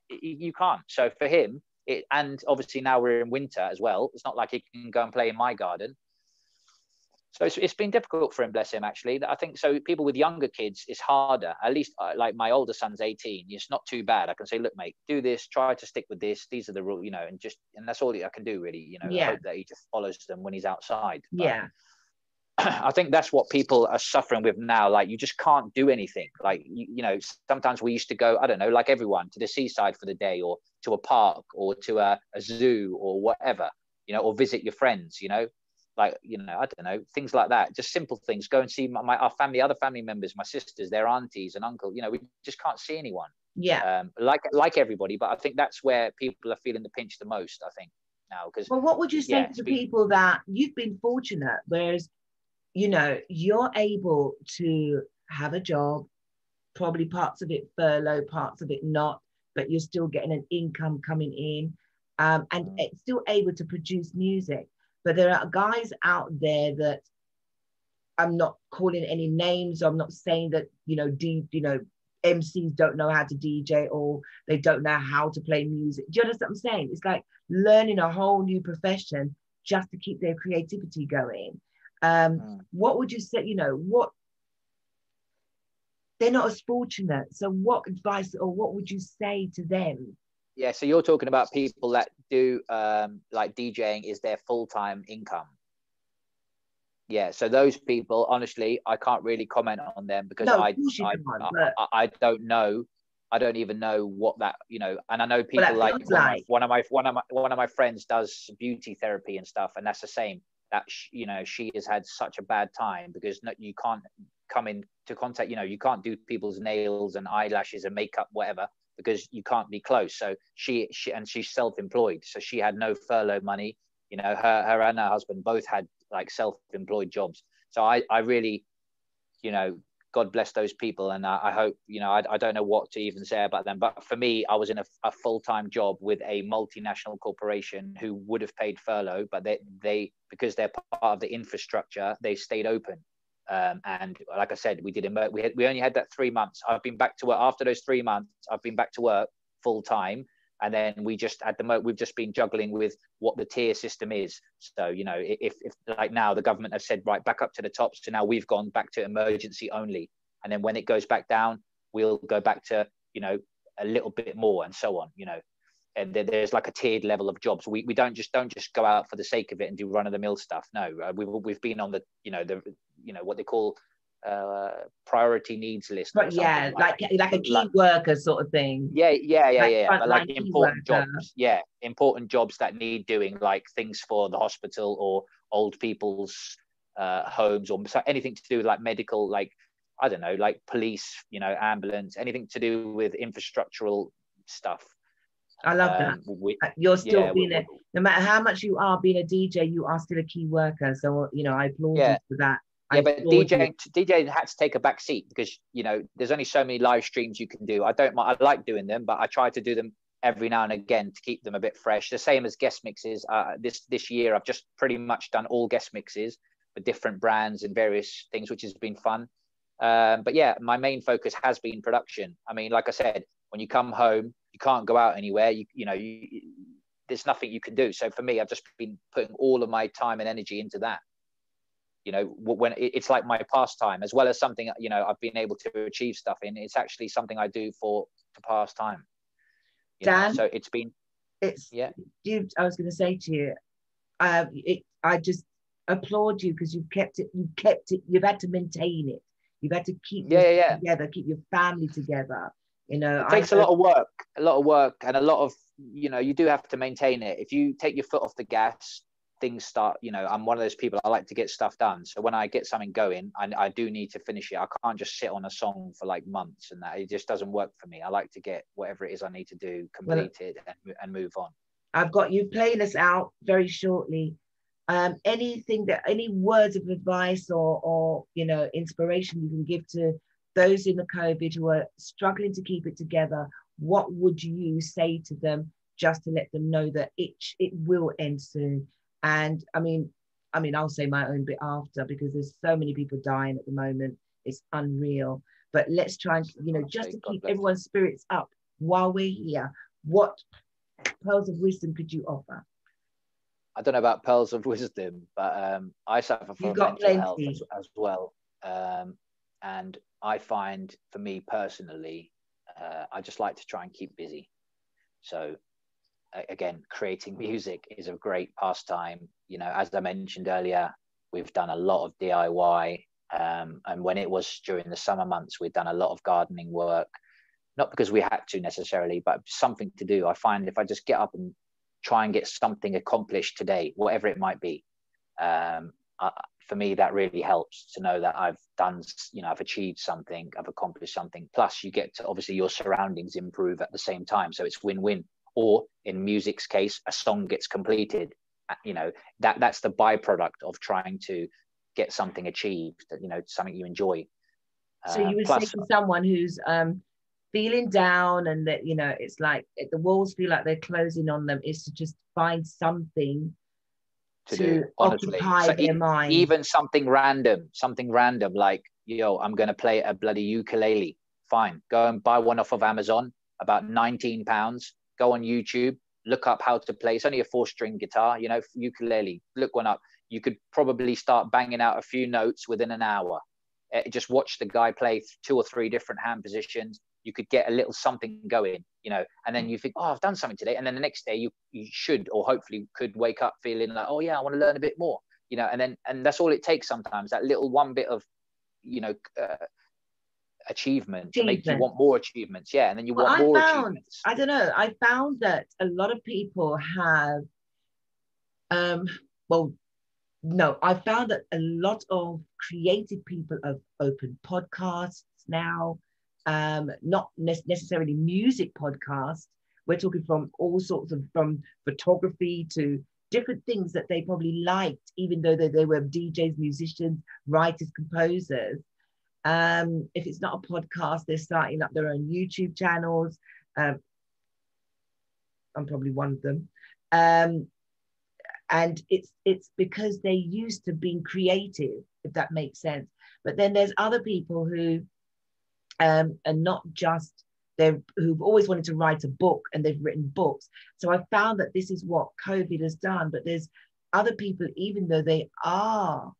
you can't. So for him, and obviously now we're in winter as well. It's not like he can go and play in my garden. So it's been difficult for him, bless him, actually. I think so. People with younger kids, it's harder. At least like my older son's 18. It's not too bad. I can say, look, mate, do this. Try to stick with this. These are the rules, and that's all I can do, really. I hope that he just follows them when he's outside. But I think that's what people are suffering with now. Like, you just can't do anything. Like, sometimes we used to go, I don't know, like everyone, to the seaside for the day, or to a park, or to a zoo, or whatever, or visit your friends, like, I don't know, things like that. Just simple things. Go and see our family, other family members, my sisters, their aunties and uncle. We just can't see anyone. Yeah. Like everybody, but I think that's where people are feeling the pinch the most, I think, now. Because, well, what would you say to the people that you've been fortunate, whereas, you're able to have a job, probably parts of it furlough, parts of it not, but you're still getting an income coming in, and it's still able to produce music. But there are guys out there that, I'm not calling any names, or I'm not saying that, MCs don't know how to DJ, or they don't know how to play music. Do you understand what I'm saying? It's like learning a whole new profession just to keep their creativity going. What would you say, they're not as fortunate. So what advice, or what would you say to them? Yeah, so you're talking about people that do like DJing is their full-time income. Yeah, so those people, honestly, I can't really comment on them because I don't know. I don't even know what that, and I know people like one of my friends does beauty therapy and stuff, and that's the same. That she has had such a bad time because you can't come into contact. You can't do people's nails and eyelashes and makeup, whatever, because you can't be close. So she's self-employed, so she had no furlough money. Her and her husband both had like self-employed jobs. So I really, God bless those people, and I hope, I don't know what to even say about them. But for me, I was in a full-time job with a multinational corporation who would have paid furlough, but they because they're part of the infrastructure, they stayed open. And like I said, we only had that 3 months. I've been back to work after those 3 months. I've been back to work full time, and then we've just been juggling with what the tier system is. So if like now the government have said right back up to the top, so now we've gone back to emergency only, and then when it goes back down, we'll go back to a little bit more, and so on. And there's like a tiered level of jobs. We don't just go out for the sake of it and do run of the mill stuff. No, we've been on the what they call priority needs list. But yeah, like a key worker sort of thing. Yeah. But like important jobs. Yeah, important jobs that need doing, like things for the hospital or old people's homes, or anything to do with like medical, like I don't know, like police, ambulance, anything to do with infrastructural stuff. I love that. You're still no matter how much you are being a DJ, you are still a key worker. So, I applaud you for that. Yeah, but DJ had to take a back seat because, there's only so many live streams you can do. I like doing them, but I try to do them every now and again to keep them a bit fresh. The same as guest mixes. This year, I've just pretty much done all guest mixes for different brands and various things, which has been fun. But yeah, my main focus has been production. I mean, like I said, when you come home, you can't go out anywhere. There's nothing you can do. So for me, I've just been putting all of my time and energy into that. When it's like my pastime, as well as something, I've been able to achieve stuff in. It's actually something I do to pass time. Dan, so it's been. I was going to say to you, I just applaud you because you've kept it. You've had to maintain it. You've had to keep together, keep your family together. It takes a lot of work, and a lot of, you do have to maintain it. If you take your foot off the gas, things start, I'm one of those people, I like to get stuff done. So when I get something going, I do need to finish it. I can't just sit on a song for like months, and that it just doesn't work for me. I like to get whatever it is I need to do completed and move on. I've got you playing us out very shortly. Any words of advice or inspiration you can give to those in the COVID who are struggling to keep it together, what would you say to them just to let them know that it will end soon? And I mean, I'll say my own bit after, because there's so many people dying at the moment. It's unreal. But let's try and, just to keep everyone's spirits up while we're here, what pearls of wisdom could you offer? I don't know about pearls of wisdom, but I suffer from mental health as well. And I find, for me personally, I just like to try and keep busy. So again, creating music is a great pastime. As I mentioned earlier, we've done a lot of DIY. And when it was during the summer months, we'd done a lot of gardening work, not because we had to necessarily, but something to do. I find if I just get up and try and get something accomplished today, whatever it might be, for me, that really helps to know that I've done, I've achieved something, I've accomplished something. Plus you get to, obviously your surroundings improve at the same time. So it's win-win. Or in music's case, a song gets completed. That's the byproduct of trying to get something achieved, something you enjoy. So you would say to someone who's feeling down and that, it's like the walls feel like they're closing on them, is to just find something to do, occupy their mind. Even something random like, I'm going to play a bloody ukulele. Fine. Go and buy one off of Amazon, about £19. Go on YouTube, look up how to play. It's only a 4-string guitar, ukulele. Look one up. You could probably start banging out a few notes within an hour. Just watch the guy play 2 or 3 different hand positions. You could get a little something going, and then you think, oh, I've done something today. And then the next day you should, or hopefully could wake up feeling like, oh yeah, I want to learn a bit more, and that's all it takes sometimes, that little one bit of, achievement to make you want more achievements. Yeah. And then you want more achievements. I don't know. I found that a lot of people have, I found that a lot of creative people have opened podcasts now, not necessarily music podcasts. We're talking from all sorts of, from photography to different things that they probably liked, even though they were DJs, musicians, writers, composers. If it's not a podcast, they're starting up their own YouTube channels. I'm probably one of them. And it's because they used to being creative, if that makes sense. But then there's other people who are not just, who've always wanted to write a book, and they've written books. So I found that this is what COVID has done. But there's other people, even though they are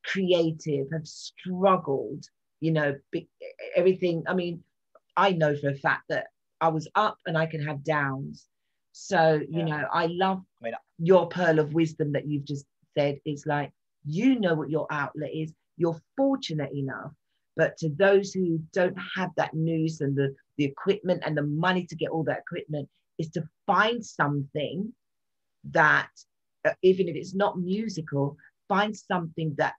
creative, have struggled, everything. I mean, I know for a fact that I was up and I can have downs. So, I love your pearl of wisdom that you've just said. It's like, what your outlet is. You're fortunate enough. But to those who don't have that news and the equipment and the money to get all that equipment, is to find something that, even if it's not musical, find something that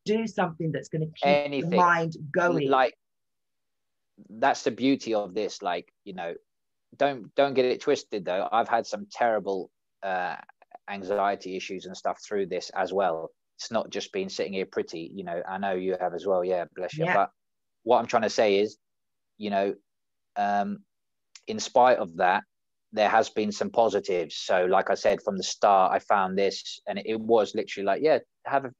do something that's going to keep the mind going. Like, that's the beauty of this. Like, don't get it twisted though. I've had some terrible anxiety issues and stuff through this as well. It's not just been sitting here pretty, I know you have as well. Yeah, bless you. Yeah. But what I'm trying to say is, in spite of that, there has been some positives. So like I said, from the start, I found this, and it was literally like, yeah, have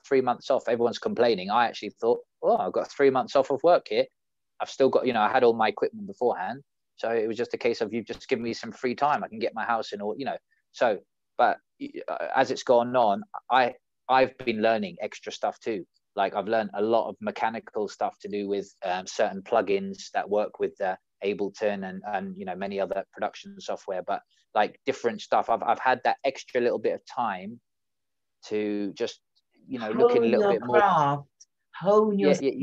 3 months off. Everyone's complaining. I actually thought, oh, I've got 3 months off of work here. I've still got, I had all my equipment beforehand. So it was just a case of, you just give me some free time. I can get my house in order, So, but as it's gone on, I've been learning extra stuff too. Like, I've learned a lot of mechanical stuff to do with certain plugins that work with Ableton and many other production software, but like different stuff. I've had that extra little bit of time to just look in a little bit more. Hone your skills.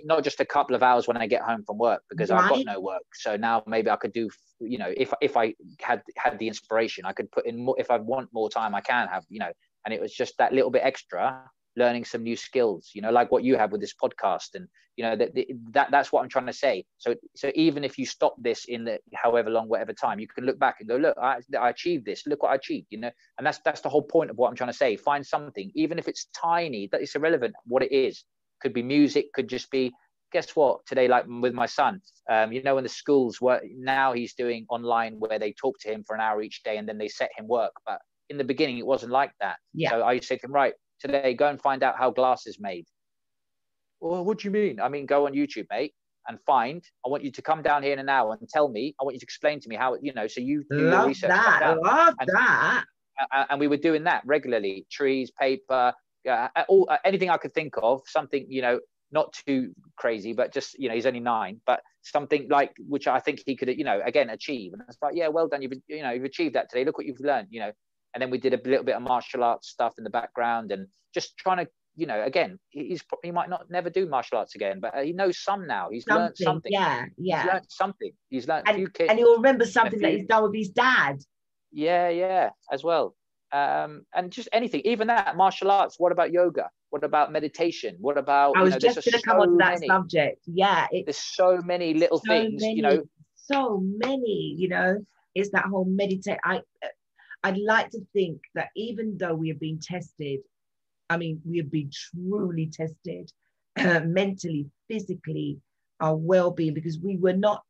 Not just a couple of hours when I get home from work, because I've got no work. So now maybe I could do, if I had the inspiration, I could put in more. If I want more time, I can have, and it was just that little bit extra learning some new skills, you know, like what you have with this podcast. And, you know, that's what I'm trying to say. So even if you stop this in the however long, whatever time, you can look back and go, look, I achieved this. Look what I achieved, you know. And that's the whole point of what I'm trying to say. Find something, even if it's tiny, that it's irrelevant what it is. Could be music, could just be, guess what, today, like with my son, you know, when the schools work now, he's doing online where they talk to him for an hour each day and then they set him work. But in the beginning, it wasn't like that. Yeah. So I used to say to him, right, today, go and find out how glass is made. Well, what do you mean? I mean, go on YouTube, mate, and find. I want you to come down here in an hour and tell me. I want you to explain to me how, you know, so you do your research. Love that. And we were doing that regularly. Trees, paper, anything I could think of, something, you know, not too crazy, but just, you know, he's only 9, but something like, which I think he could, you know, again, achieve. And it's like, yeah, well done. You've achieved that today. Look what you've learned, you know. And then we did a little bit of martial arts stuff in the background and just trying to, you know, again, he might not never do martial arts again, but he knows some now. He's learned something. Yeah. He's learned something. He's learned and he'll remember something that he's done with his dad. Yeah, as well. And just anything, even that martial arts. What about yoga? What about meditation? What about, I was just going to come on to that subject. Yeah. There's so many little things, you know. So many, you know, it's that whole meditate. I'd like to think that even though we have been tested, I mean, we have been truly tested mentally, physically, our well-being, because we were not.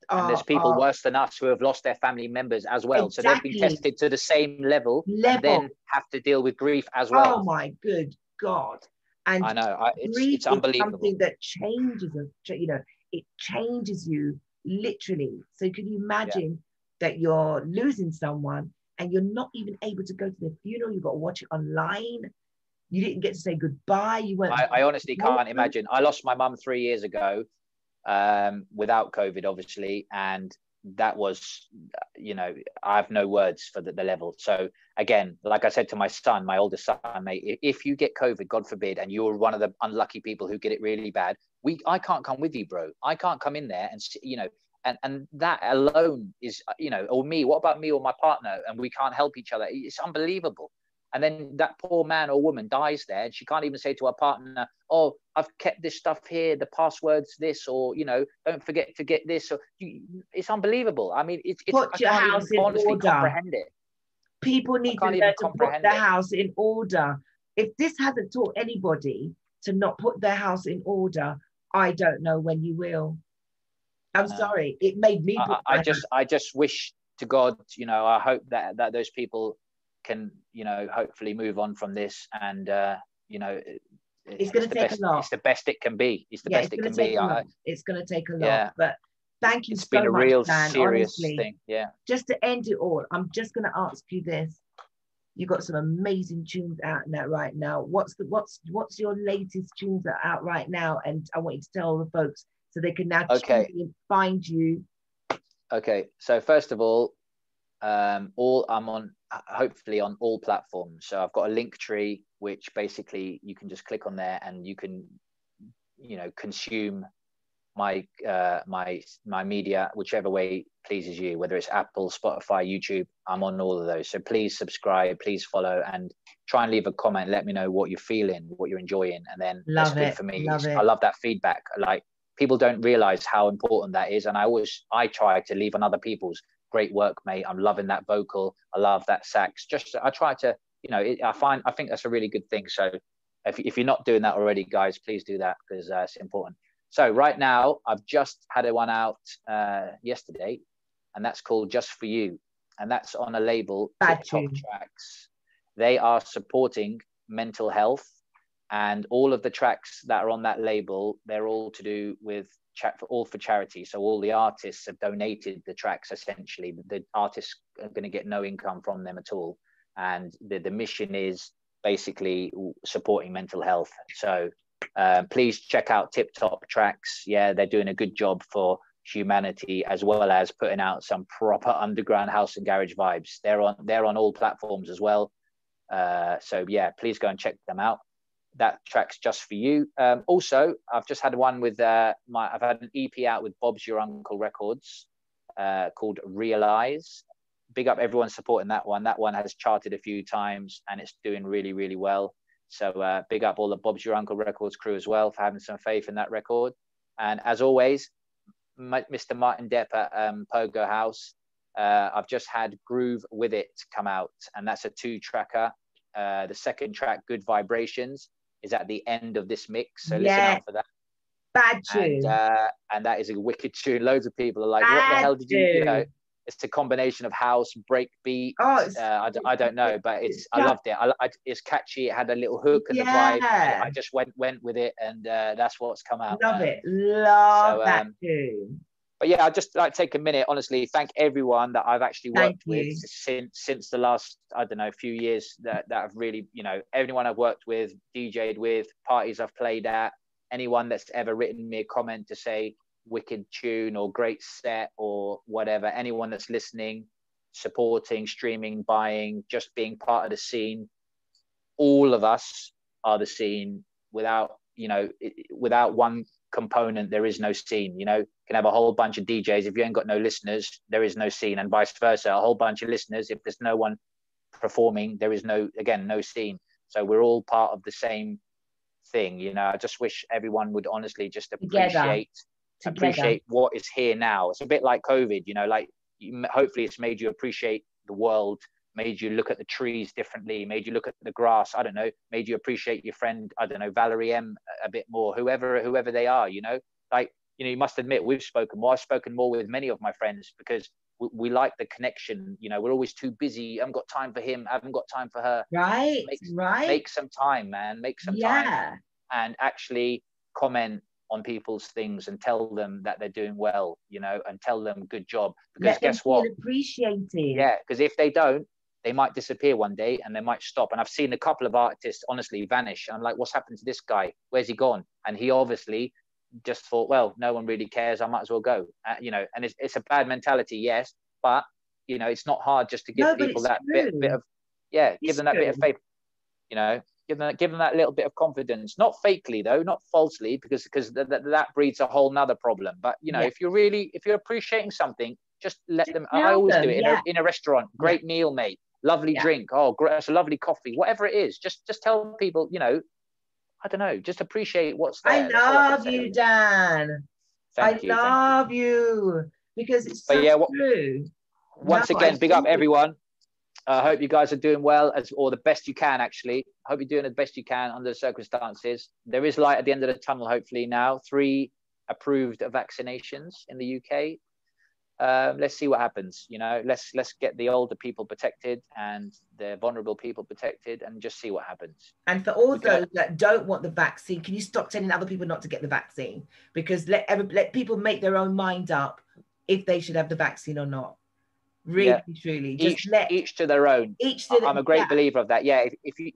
And there's people worse than us who have lost their family members as well. Exactly. So they've been tested to the same level. And then have to deal with grief as well. Oh my good God. And I know, it's unbelievable. Something that changes us, you know, it changes you literally. So can you imagine that you're losing someone and you're not even able to go to the funeral? You've got to watch it online. You didn't get to say goodbye. You weren't. I honestly can't imagine. I lost my mum 3 years ago without COVID, obviously. And that was, you know, I have no words for the level. So again, like I said to my son, my oldest son, mate, if you get COVID, God forbid, and you're one of the unlucky people who get it really bad, I can't come with you, bro. I can't come in there and, you know, and that alone is, you know, or me, what about me or my partner? And we can't help each other. It's unbelievable. And then that poor man or woman dies there and she can't even say to her partner, oh, I've kept this stuff here, the password's this, or, you know, don't forget to get this. Or it's unbelievable. I mean, it's put your house in order. Comprehend it. People need to learn to put their house in order. If this hasn't taught anybody to not put their house in order, I don't know when you will. I'm sorry. It made me. I just wish to God, you know, I hope that those people can, you know, hopefully move on from this, and you know, it's going to take a lot. It's the best it can be. It's the best it can be. It's going to take a lot, but thank you so much. It's been a real Dan, serious honestly. thing. Yeah. Just to end it all, I'm just going to ask you this: you got some amazing tunes out now, right now. What's your latest tunes that are out right now? And I want you to tell the folks so they can now find you. Okay, so first of all, I'm on, hopefully on all platforms. So I've got a link tree, which basically you can just click on there and you can, you know, consume my my media whichever way pleases you, whether it's Apple, Spotify, YouTube. I'm on all of those. So please subscribe, please follow, and try and leave a comment. Let me know what you're feeling, what you're enjoying, and then that's good for me. I love that feedback. Like, people don't realize how important that is, and I try to leave on other people's. Great work, mate. I'm loving that vocal. I love that sax. I try to, you know, I think that's a really good thing. So if you're not doing that already, guys, please do that, because it's important. So right now, I've just had one out yesterday, and that's called Just For You. And that's on a label, TikTok Tracks. They are supporting mental health, and all of the tracks that are on that label, they're all to do with for charity. So all the artists have donated the tracks. Essentially, the artists are going to get no income from them at all, and the mission is basically supporting mental health. So please check out Tip Top Tracks. Yeah, they're doing a good job for humanity, as well as putting out some proper underground house and garage vibes. They're on all platforms as well. So yeah, please go and check them out. That track's Just For You. Also, I've just had one with I've had an EP out with Bob's Your Uncle Records called Realize. Big up everyone supporting that one. That one has charted a few times and it's doing really, really well. So big up all the Bob's Your Uncle Records crew as well for having some faith in that record. And as always, Mr. Martin Depp at Pogo House. I've just had Groove With It come out, and that's a 2-tracker. The second track, Good Vibrations, is at the end of this mix. So listen out for that. Bad tune. And that is a wicked tune. Loads of people are like, what the hell did you know? It's a combination of house, break beat. I don't know, but I loved it. It's catchy. It had a little hook and the vibe. I just went with it, and that's what's come out. Love it. Love that tune. But yeah, I'd just like to take a minute, honestly, thank everyone that I've actually worked with since the last, I don't know, few years that I've really, you know, everyone I've worked with, DJ'd with, parties I've played at, anyone that's ever written me a comment to say wicked tune or great set or whatever, anyone that's listening, supporting, streaming, buying, just being part of the scene. All of us are the scene. Without, you know, without one component, there is no scene. You know, you can have a whole bunch of DJs. If you ain't got no listeners, there is no scene, and vice versa. A whole bunch of listeners, if there's no one performing, there is no scene. So we're all part of the same thing. You know, I just wish everyone would honestly just appreciate what is here now. It's a bit like COVID, you know, like hopefully it's made you appreciate the world, made you look at the trees differently, made you look at the grass, I don't know, made you appreciate your friend, I don't know, Valerie M a bit more, whoever they are, you know, like, you know, you must admit I've spoken more with many of my friends because we like the connection. You know, we're always too busy. I haven't got time for him. I haven't got time for her. Right. Make some time, man. Make some time and actually comment on people's things and tell them that they're doing well, you know, and tell them good job. Because guess what? Appreciated. Yeah, because if they don't, they might disappear one day and they might stop. And I've seen a couple of artists honestly vanish. I'm like, what's happened to this guy? Where's he gone? And he obviously just thought, well, no one really cares. I might as well go. You know, and it's a bad mentality, yes, but you know, it's not hard just to give people that bit of, give them that bit of faith. You know, give them that little bit of confidence, not fakely though, not falsely, because that breeds a whole nother problem. But you know, if you're appreciating something, just let them. I always do it in a restaurant. Great meal, mate. Lovely drink. Oh, great, that's a lovely coffee. Whatever it is, just tell people, you know, I don't know, just appreciate what's there. I love you, Dan. I love you because it's so true. Once again, big up everyone. I hope you guys are doing well or the best you can, actually. I hope you're doing the best you can under the circumstances. There is light at the end of the tunnel, hopefully now. 3 approved vaccinations in the UK. Let's see what happens. You know, let's get the older people protected and the vulnerable people protected and just see what happens. And for all those that don't want the vaccine, can you stop telling other people not to get the vaccine? Because let people make their own mind up if they should have the vaccine or not. Really, truly. Just each to their own. I'm a great believer of that. Yeah, if you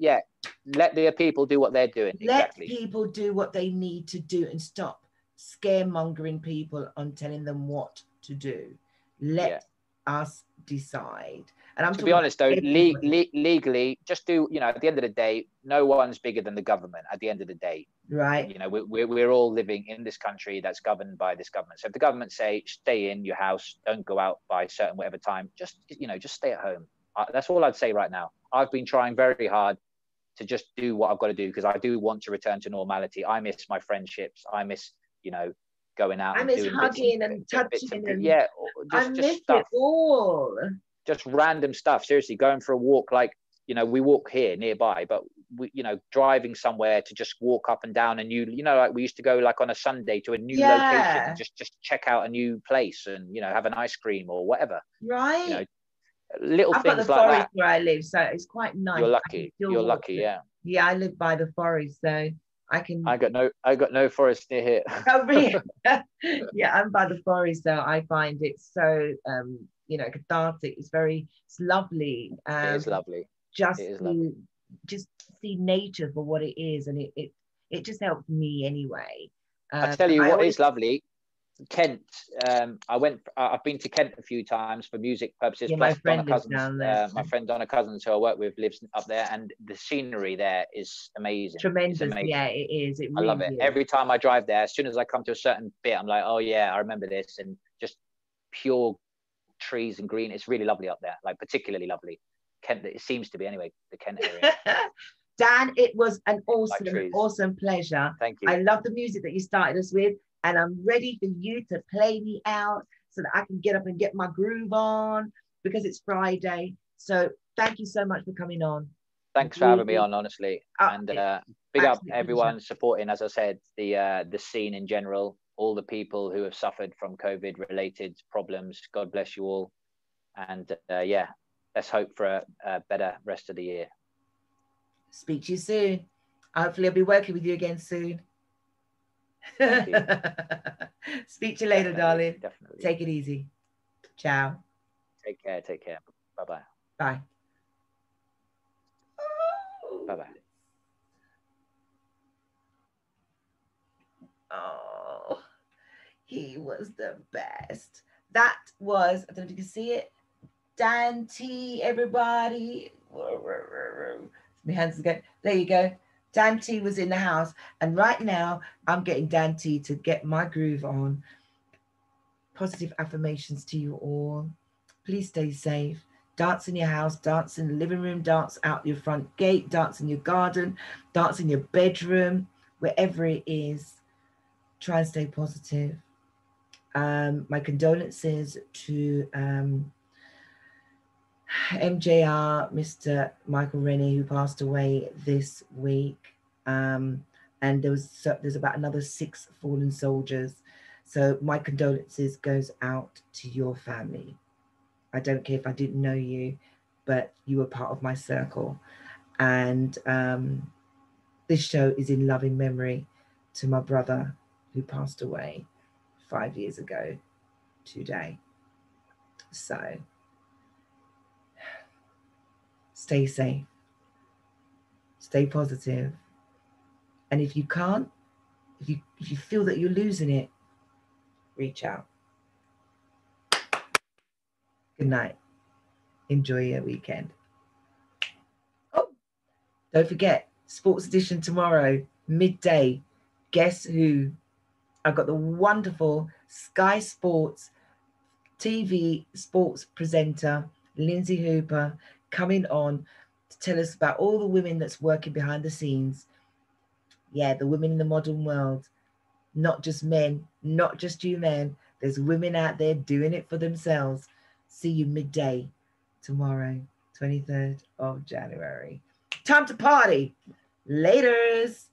let the people do what they're doing. Let people do what they need to do and stop scaremongering people on telling them what to do. Let us decide. And to be honest though, legally, just do, you know, at the end of the day, no one's bigger than the government at the end of the day. Right. You know, we're all living in this country that's governed by this government. So if the government say, stay in your house, don't go out by a certain whatever time, just stay at home. That's all I'd say right now. I've been trying very hard to just do what I've got to do because I do want to return to normality. I miss my friendships. I miss, you know, going out. I miss hugging and touching. I miss stuff. It all. Just random stuff. Seriously, going for a walk, like, you know, we walk here nearby, but we, you know, driving somewhere to just walk up and down a new, you know, like we used to go like on a Sunday to a new location and just check out a new place and, you know, have an ice cream or whatever. Right. You know, little I've things got the like forest that. where I live, so it's quite nice. You're lucky. You're lucky, yeah. Yeah, I live by the forest, so I can. I got no forest near here. Oh, really? Yeah, I'm by the forest, so I find it so you know, cathartic. It's lovely. It is lovely. Just see nature for what it is, and it just helps me anyway. I tell you what is lovely. Kent. I've been to Kent a few times for music purposes. Yeah, plus my friend Donna Cousins, down there. my friend Donna Cousins, who I work with, lives up there, and the scenery there is amazing. Tremendous. Amazing. Yeah, it is. It really I love it. is. Every time I drive there, as soon as I come to a certain bit, I'm like, oh yeah, I remember this, and just pure trees and green. It's really lovely up there, like particularly lovely. Kent, it seems to be anyway, the Kent area. Dan, it was an awesome, trees. awesome pleasure. Thank you. I love the music that you started us with, and I'm ready for you to play me out so that I can get up and get my groove on because it's Friday. So thank you so much for coming on. Thanks for having me on, honestly. And big up everyone pleasure. supporting, as I said, the scene in general, all the people who have suffered from COVID-related problems. God bless you all. And yeah, let's hope for a better rest of the year. Speak to you soon. Hopefully I'll be working with you again soon. Thank you. Speak to you later, darling. Definitely. Take it easy. Ciao. Take care. Take care. Bye-bye. Bye. Bye-bye. Oh, he was the best. That was, I don't know if you can see it, Dan T, everybody. My hands again. There you go. Dan T was in the house. And right now, I'm getting Dan T to get my groove on. Positive affirmations to you all. Please stay safe. Dance in your house, dance in the living room, dance out your front gate, dance in your garden, dance in your bedroom, wherever it is. Try and stay positive. My condolences to MJR, Mr. Michael Rennie, who passed away this week. And there's about another 6 fallen soldiers. So my condolences goes out to your family. I don't care if I didn't know you, but you were part of my circle. And this show is in loving memory to my brother who passed away 5 years ago today. So stay safe, stay positive. And if you can't, if you feel that you're losing it, reach out. Good night. Enjoy your weekend. Oh, don't forget, Sports Edition tomorrow, midday. Guess who? I've got the wonderful Sky Sports TV sports presenter, Lindsay Hooper, coming on to tell us about all the women that's working behind the scenes. Yeah, the women in the modern world. Not just men, not just you men. There's women out there doing it for themselves. See you midday tomorrow, 23rd of January. Time to party. Laters.